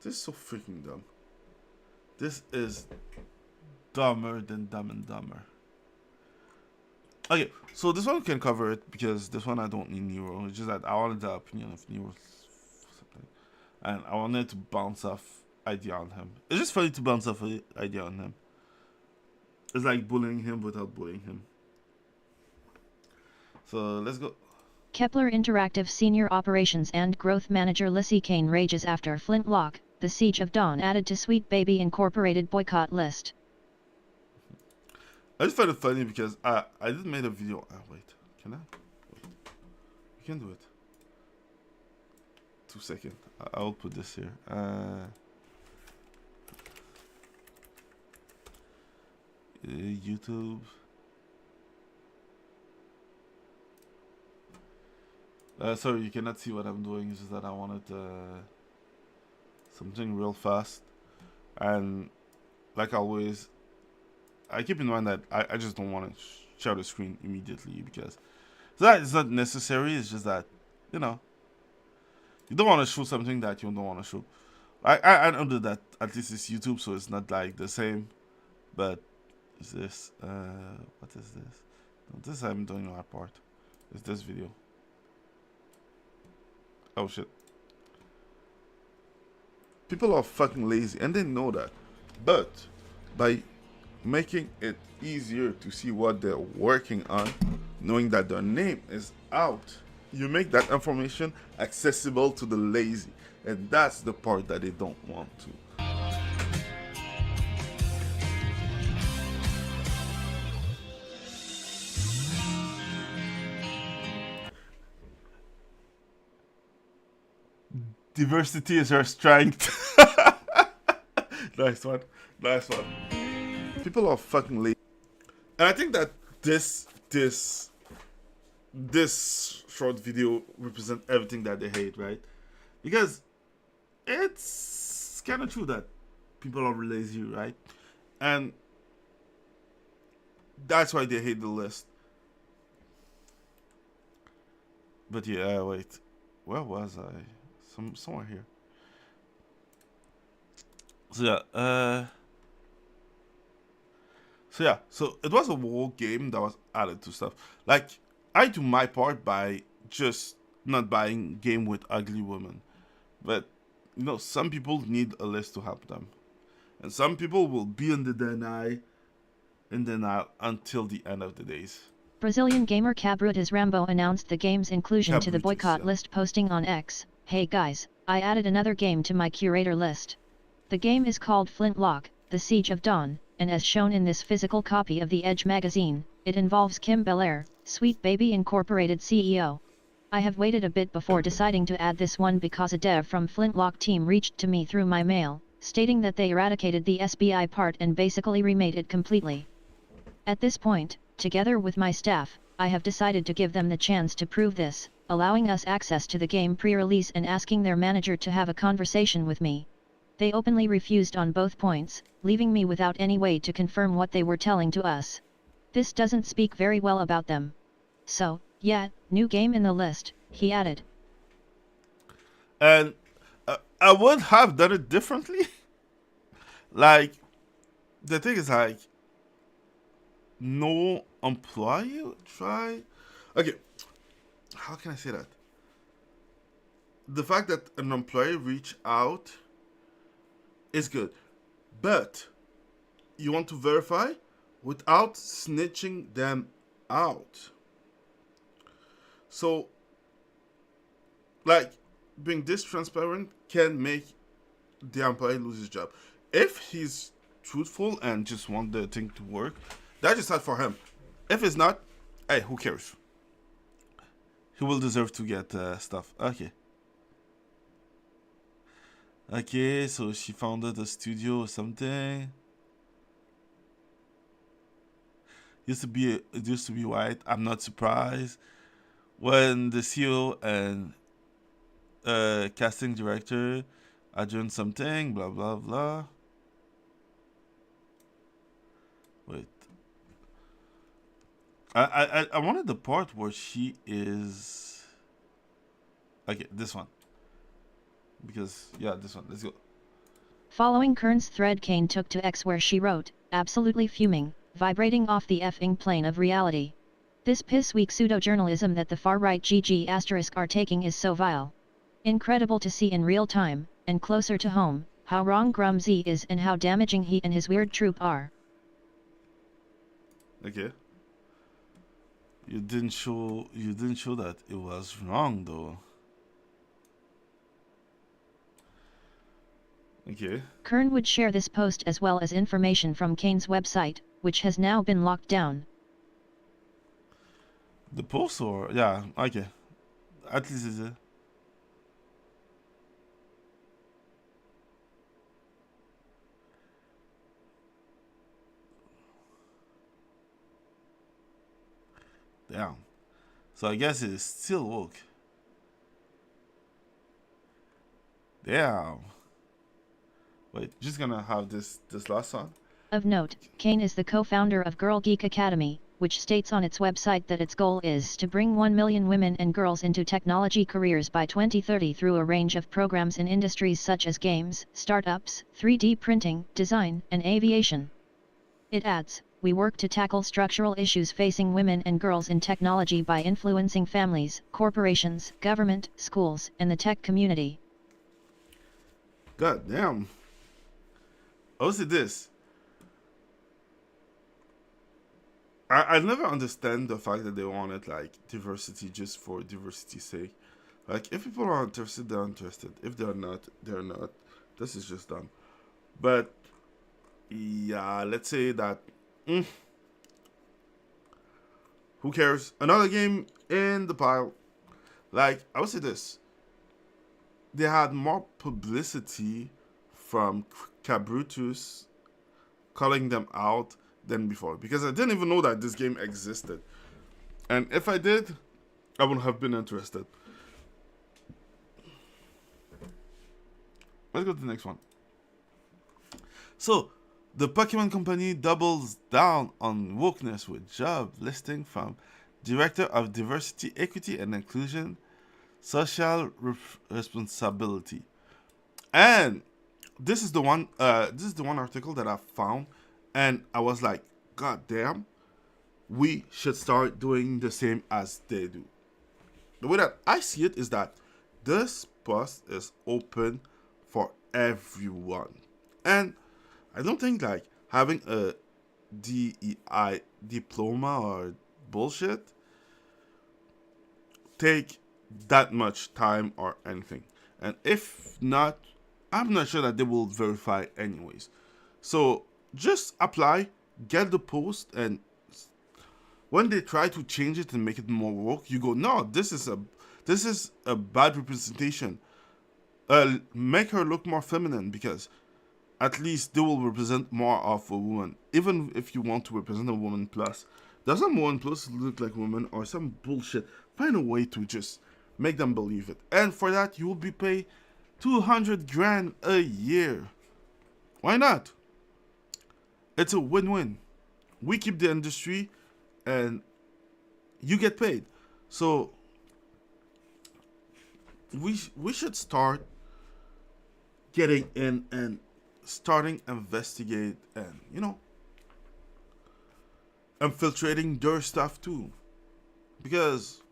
This is so freaking dumb. This is dumber than Dumb and Dumber. Okay, so this one can cover it because this one I don't need Nero. It's just that I wanted the opinion of Nero, something, and I wanted to bounce off idea on him. It's just funny to bounce off an idea on him. It's like bullying him without bullying him. So let's go. Kepler Interactive Senior Operations and Growth Manager Lissy Kane rages after Flintlock, The Siege of Dawn added to Sweet Baby Incorporated boycott list. I just find it funny because I just made a video. Wait, can I? Wait. You can do it. 2 seconds. I'll put this here. YouTube. Sorry, you cannot see what I'm doing. It's just that I wanted something real fast. And like always, I keep in mind that I just don't want to share the screen immediately because it's not necessary. It's just that, you know, you don't want to show something that you don't want to show. I know that at least it's YouTube, so it's not like the same. But is this, what is this? No, this I'm doing my part. It's this video. Oh shit. People are fucking lazy and they know that. But by making it easier to see what they're working on, knowing that their name is out, you make that information accessible to the lazy. And that's the part that they don't want to. Diversity is our strength. Nice one. Nice one. People are fucking lazy. And I think that this short video represents everything that they hate, right? Because it's kind of true that people are lazy, right? And that's why they hate the list. But yeah, wait. Where was I? Somewhere here. So it was a whole game that was added to stuff. Like I do my part by just not buying game with ugly women, but you know some people need a list to help them, and some people will be in the denial until the end of the days. Brazilian gamer Cabrutas Rambo announced the game's inclusion to the boycott list, posting on X, "Hey guys, I added another game to my curator list. The game is called Flintlock, The Siege of Dawn, and as shown in this physical copy of The Edge magazine, it involves Kim Belair, Sweet Baby Incorporated CEO. I have waited a bit before deciding to add this one because a dev from Flintlock team reached to me through my mail, stating that they eradicated the SBI part and basically remade it completely. At this point, together with my staff, I have decided to give them the chance to prove this, allowing us access to the game pre-release and asking their manager to have a conversation with me. They openly refused on both points, leaving me without any way to confirm what they were telling to us. This doesn't speak very well about them. So, yeah, new game in the list," he added. And I would have done it differently. Like, the thing is like, no employee would try. Okay, how can I say that? the fact that an employee reach out is good, but you want to verify without snitching them out. So, like, being this transparent can make the employee lose his job. If he's truthful and just want the thing to work, that's just not for him. If it's not, hey, who cares? He will deserve to get stuff. Okay. Okay, so she founded a studio or something. It used to be white. I'm not surprised when the CEO and casting director are doing something. Blah blah blah. Wait, I wanted the part where she is. Okay, this one. Because yeah, this one. Let's go. Following Kern's thread, Kane took to X where she wrote, absolutely fuming, vibrating off the effing plane of reality. This piss-weak pseudo-journalism that the far-right GG** are taking is so vile. Incredible to see in real time, and closer to home, how wrong Grumsy is and how damaging he and his weird troop are. Okay. You didn't show that it was wrong though. Okay. Kern would share this post as well as information from Kane's website, which has now been locked down. The post or yeah, okay. At least it's a damn. So I guess it's still woke. Damn. Wait, just gonna have this last song. Of note, Kane is the co-founder of Girl Geek Academy, which states on its website that its goal is to bring 1 million women and girls into technology careers by 2030 through a range of programs in industries such as games, startups, 3D printing, design, and aviation. It adds, we work to tackle structural issues facing women and girls in technology by influencing families, corporations, government, schools, and the tech community. God damn. Oh, see this. I never understand the fact that they wanted like diversity just for diversity's sake. Like if people are interested, they're interested. If they're not, they're not. This is just dumb. But yeah, let's say that. Who cares? Another game in the pile. Like I would say this. They had more publicity from Cabrutus calling them out than before because I didn't even know that this game existed. And if I did, I would have been interested. Let's go to the next one. So, the Pokemon Company doubles down on wokeness with job listing from Director of Diversity, Equity and Inclusion, Social Responsibility. And this is the one article that I found and I was like, God damn, we should start doing the same as they do. The way that I see it is that this post is open for everyone. And I don't think like having a DEI diploma or bullshit take that much time or anything. And if not, I'm not sure that they will verify anyways. So just apply, get the post, and when they try to change it and make it more woke, you go, no, this is a bad representation. Make her look more feminine because at least they will represent more of a woman. Even if you want to represent a woman plus, does some woman plus look like a woman or some bullshit? Find a way to just make them believe it, and for that you will be paid 200 grand a year. Why not? It's a win-win. We keep the industry and you get paid. So we should start getting in and starting investigate and infiltrating their stuff too. Because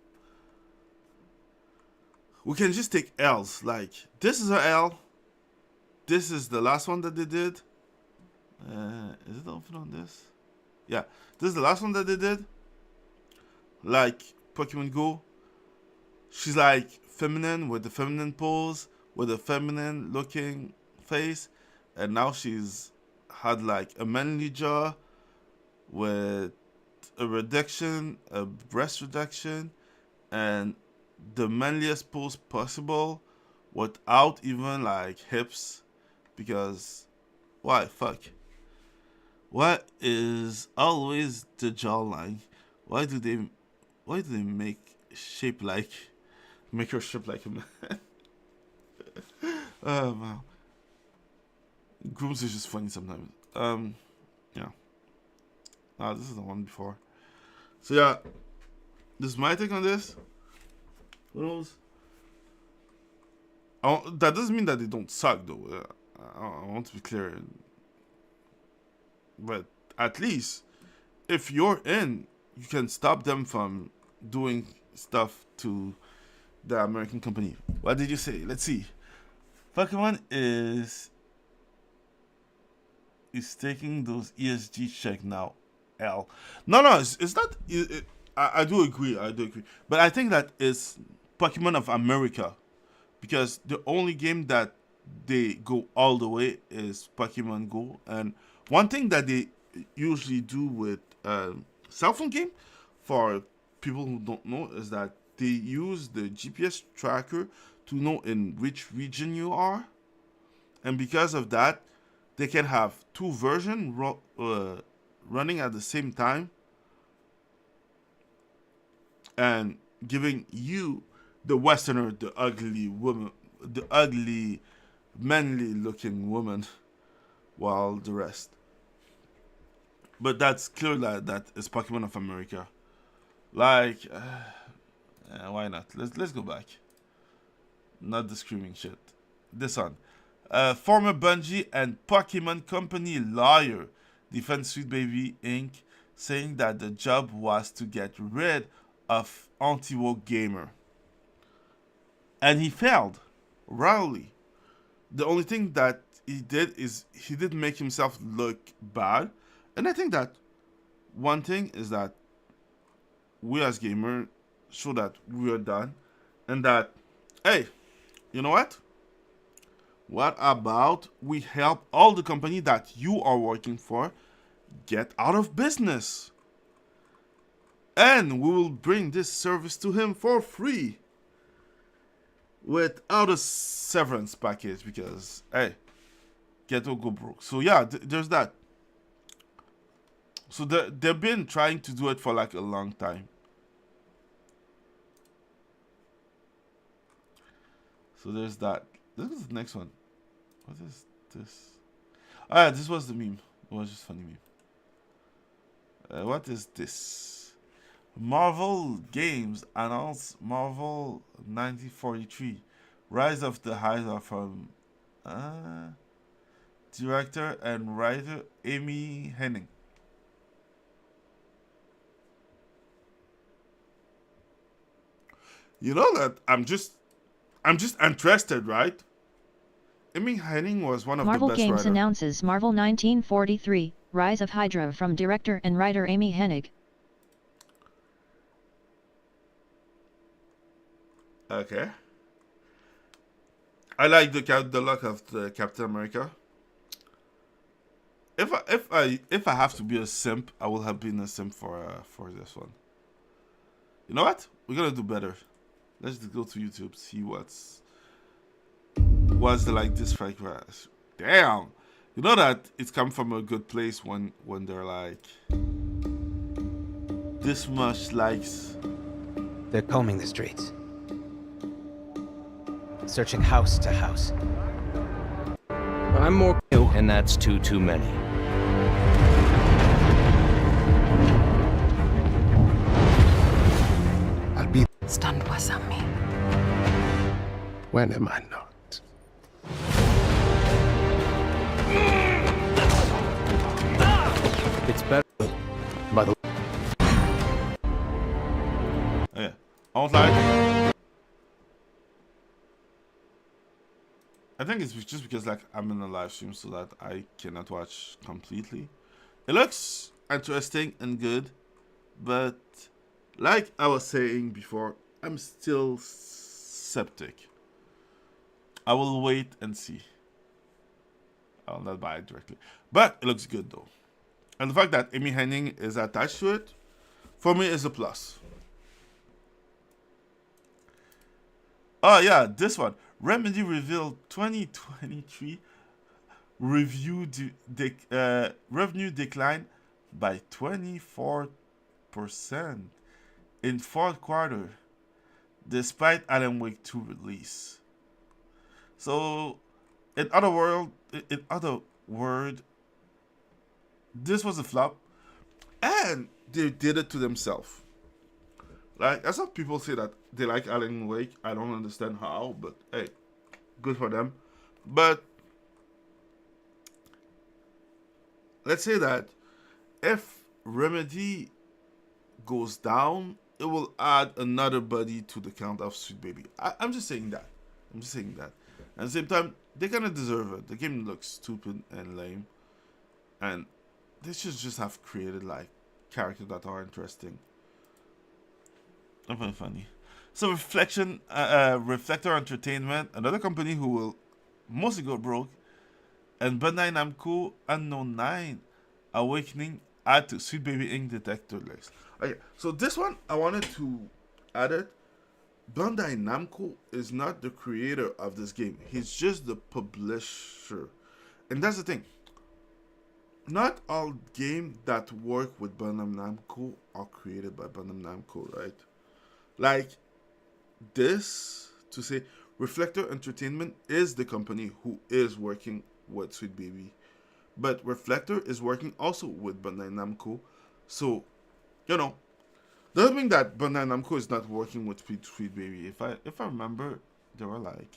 we can just take L's. Like, this is a L. This is the last one that they did. Is it open on this? Yeah, this is the last one that they did. Like Pokemon Go. She's like feminine with the feminine pose, with a feminine looking face. And now she's had like a manly jaw with a reduction, a breast reduction, and the manliest pose possible without even like hips. Because why? Fuck. What is always the jawline? Why do they make her shape like a man? Oh wow. Grooms is just funny sometimes. Yeah. Ah, this is the one before. So yeah, this is my take on this. Who knows? That doesn't mean that they don't suck though. I want to be clear. But at least, if you're in, you can stop them from doing stuff to the American company. What did you say? Let's see. Pokemon is taking those ESG check now. L. No, it's not. I do agree. But I think that it's Pokemon of America, because the only game that they go all the way is Pokemon Go. And one thing that they usually do with cell phone game, for people who don't know, is that they use the GPS tracker to know in which region you are. And because of that, they can have two versions running at the same time and giving you, the Westerner, the ugly woman, the ugly, manly looking woman, while the rest. But that's clear that is Pokemon of America. Like, why not? Let's go back. Not the screaming shit. This one. Former Bungie and Pokemon Company lawyer defends Sweet Baby Inc., saying that the job was to get rid of anti-woke gamer. And he failed, royally. The only thing that he did is he did make himself look bad. And I think that one thing is that we as gamers show that we are done. And that, hey, you know what? What about we help all the company that you are working for get out of business? And we will bring this service to him for free, without a severance package, because, hey, get or go broke. So yeah, there's that. So they've been trying to do it for like a long time. So there's that. Look at the next one. What is this? Ah, this was the meme. It was just funny meme. What is this? Marvel Games announced Marvel 1943, Rise of the Hydra, from director and writer Amy Hennig. You know that I'm just interested, right? Amy Hennig was one of Marvel the best Games writers. announces Marvel 1943, Rise of Hydra, from director and writer Amy Hennig. Okay. I like the look of the Captain America. If I have to be a simp, I will have been a simp for this one. You know what? We're gonna do better. Let's just go to YouTube, see what's the like this strike crash. Damn. You know that it's come from a good place when they're like this much likes. They're combing the streets, searching house to house. I'm more new, and that's too many. I'll be Stand beside me. when am I not? It's better. By the Yeah. I was like, I think it's just because like I'm in a live stream, so that I cannot watch completely. It looks interesting and good, but like I was saying before, I'm still septic. I will wait and see. I'll not buy it directly, but it looks good though. And the fact that Amy Henning is attached to it, for me, is a plus. Oh yeah, this one. Remedy revealed 2023 revenue decline by 24% in fourth quarter, despite Alan Wake 2 release. So, in other word, this was a flop, and they did it to themselves. Like, I saw people say that they like Alan Wake. I don't understand how, but hey, good for them. But let's say that if Remedy goes down, it will add another body to the count of Sweet Baby. I'm just saying that. At the same time, they kind of deserve it. The game looks stupid and lame, and they should just have created like characters that are interesting. Very funny. So Reflector Entertainment, another company who will mostly go broke, and Bandai Namco Unknown 9 Awakening add to Sweet Baby Ink Detector list. Okay, so this one I wanted to add it. Bandai Namco is not the creator of this game. He's just the publisher. And that's the thing. Not all games that work with Bandai Namco are created by Bandai Namco, right? Like this, to say Reflector Entertainment is the company who is working with Sweet Baby, but Reflector is working also with Bandai Namco. So, doesn't mean that Bandai Namco is not working with Sweet Baby. If I remember, there were like,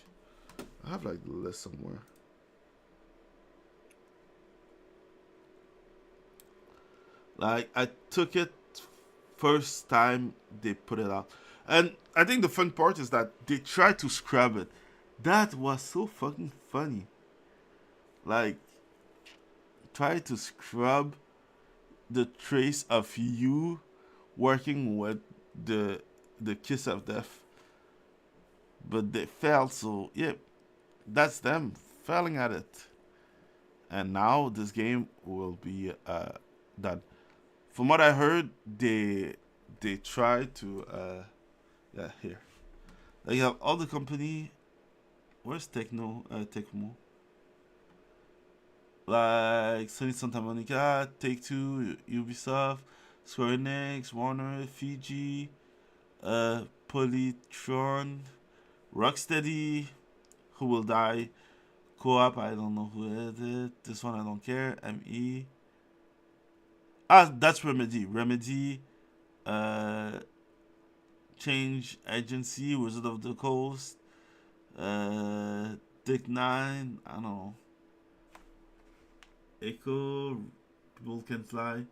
I have like the list somewhere. Like I took it first time they put it out. And I think the fun part is that they tried to scrub it. That was so fucking funny. Like, try to scrub the trace of you working with the Kiss of Death. But they failed, so yeah, that's them failing at it. And now this game will be done. From what I heard, they tried to here. They have all the company. Where's Tecmo? Like Sony Santa Monica, Take-Two, Ubisoft, Square Enix, Warner, Fiji, Polytron, Rocksteady, Who Will Die, Co-op, I don't know who is it. This one I don't care. ME. That's Remedy. Change Agency, Wizard of the Coast, Dick 9, I don't know. Echo, People Can Fly,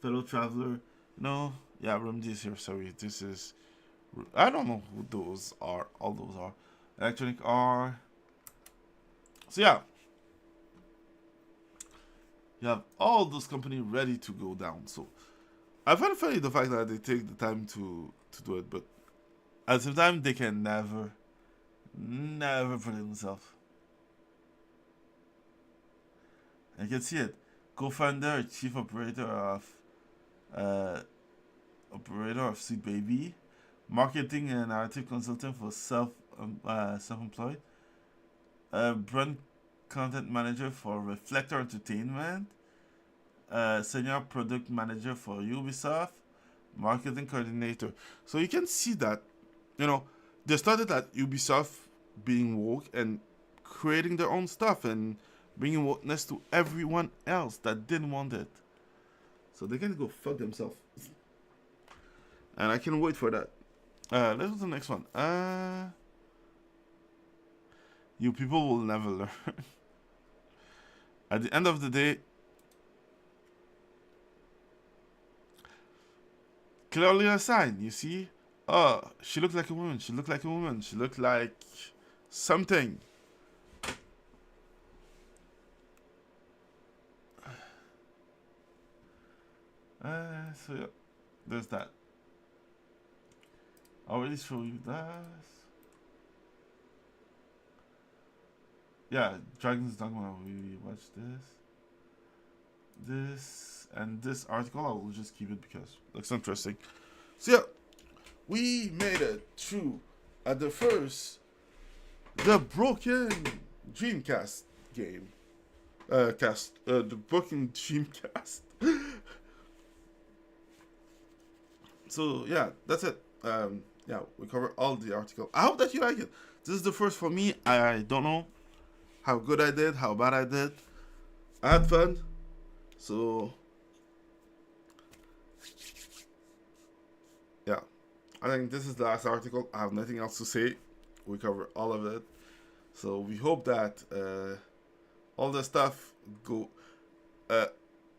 Fellow Traveler. No, yeah, Remedy is here. Sorry, this is. I don't know who those are. All those are. Electronic R. So yeah. You have all those companies ready to go down. So I find it funny the fact that they take the time to do it, but at the same time they can never predict themselves. You can see it. Co-founder, chief operator of Sweet Baby, marketing and narrative consultant for self-employed, brand content manager for Reflector Entertainment, senior product manager for Ubisoft, marketing coordinator. So you can see that, they started at Ubisoft being woke and creating their own stuff and bringing wokeness to everyone else that didn't want it. So they can go fuck themselves. And I can't wait for that. Let's go to the next one. You people will never learn. At the end of the day, clearly a sign, you see? Oh, she looked like a woman. She looked like something. So yeah, there's that. I already show you that. Yeah, Dragon's Dogma. We watched this, and this article. I will just keep it because it looks interesting. So yeah, we made it through at the broken Dreamcast game. The broken Dreamcast. So yeah, that's it. Yeah, we covered all the article. I hope that you like it. This is the first for me. I don't know how good I did, how bad I did. I had fun. So yeah, I think this is the last article. I have nothing else to say. We covered all of it. So we hope that all the stuff go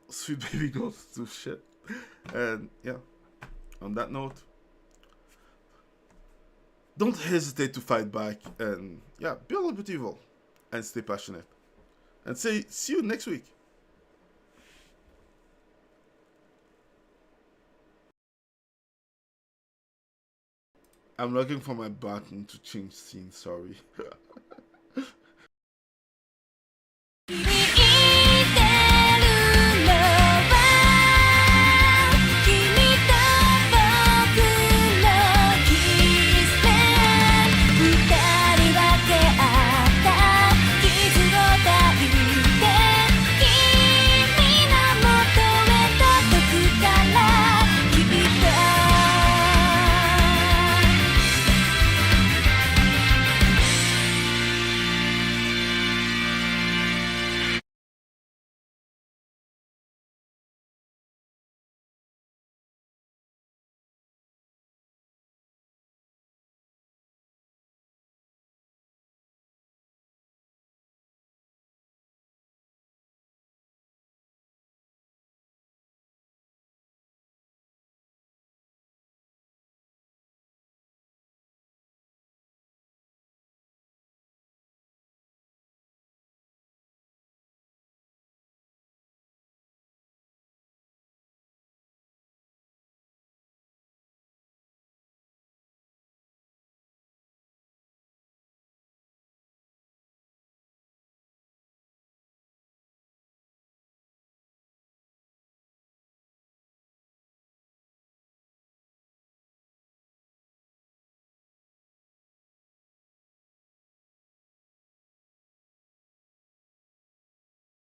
Sweet Baby goes to shit. And yeah, on that note, don't hesitate to fight back and yeah, be a little bit evil and stay passionate. And see you next week. I'm looking for my button to change scene, sorry.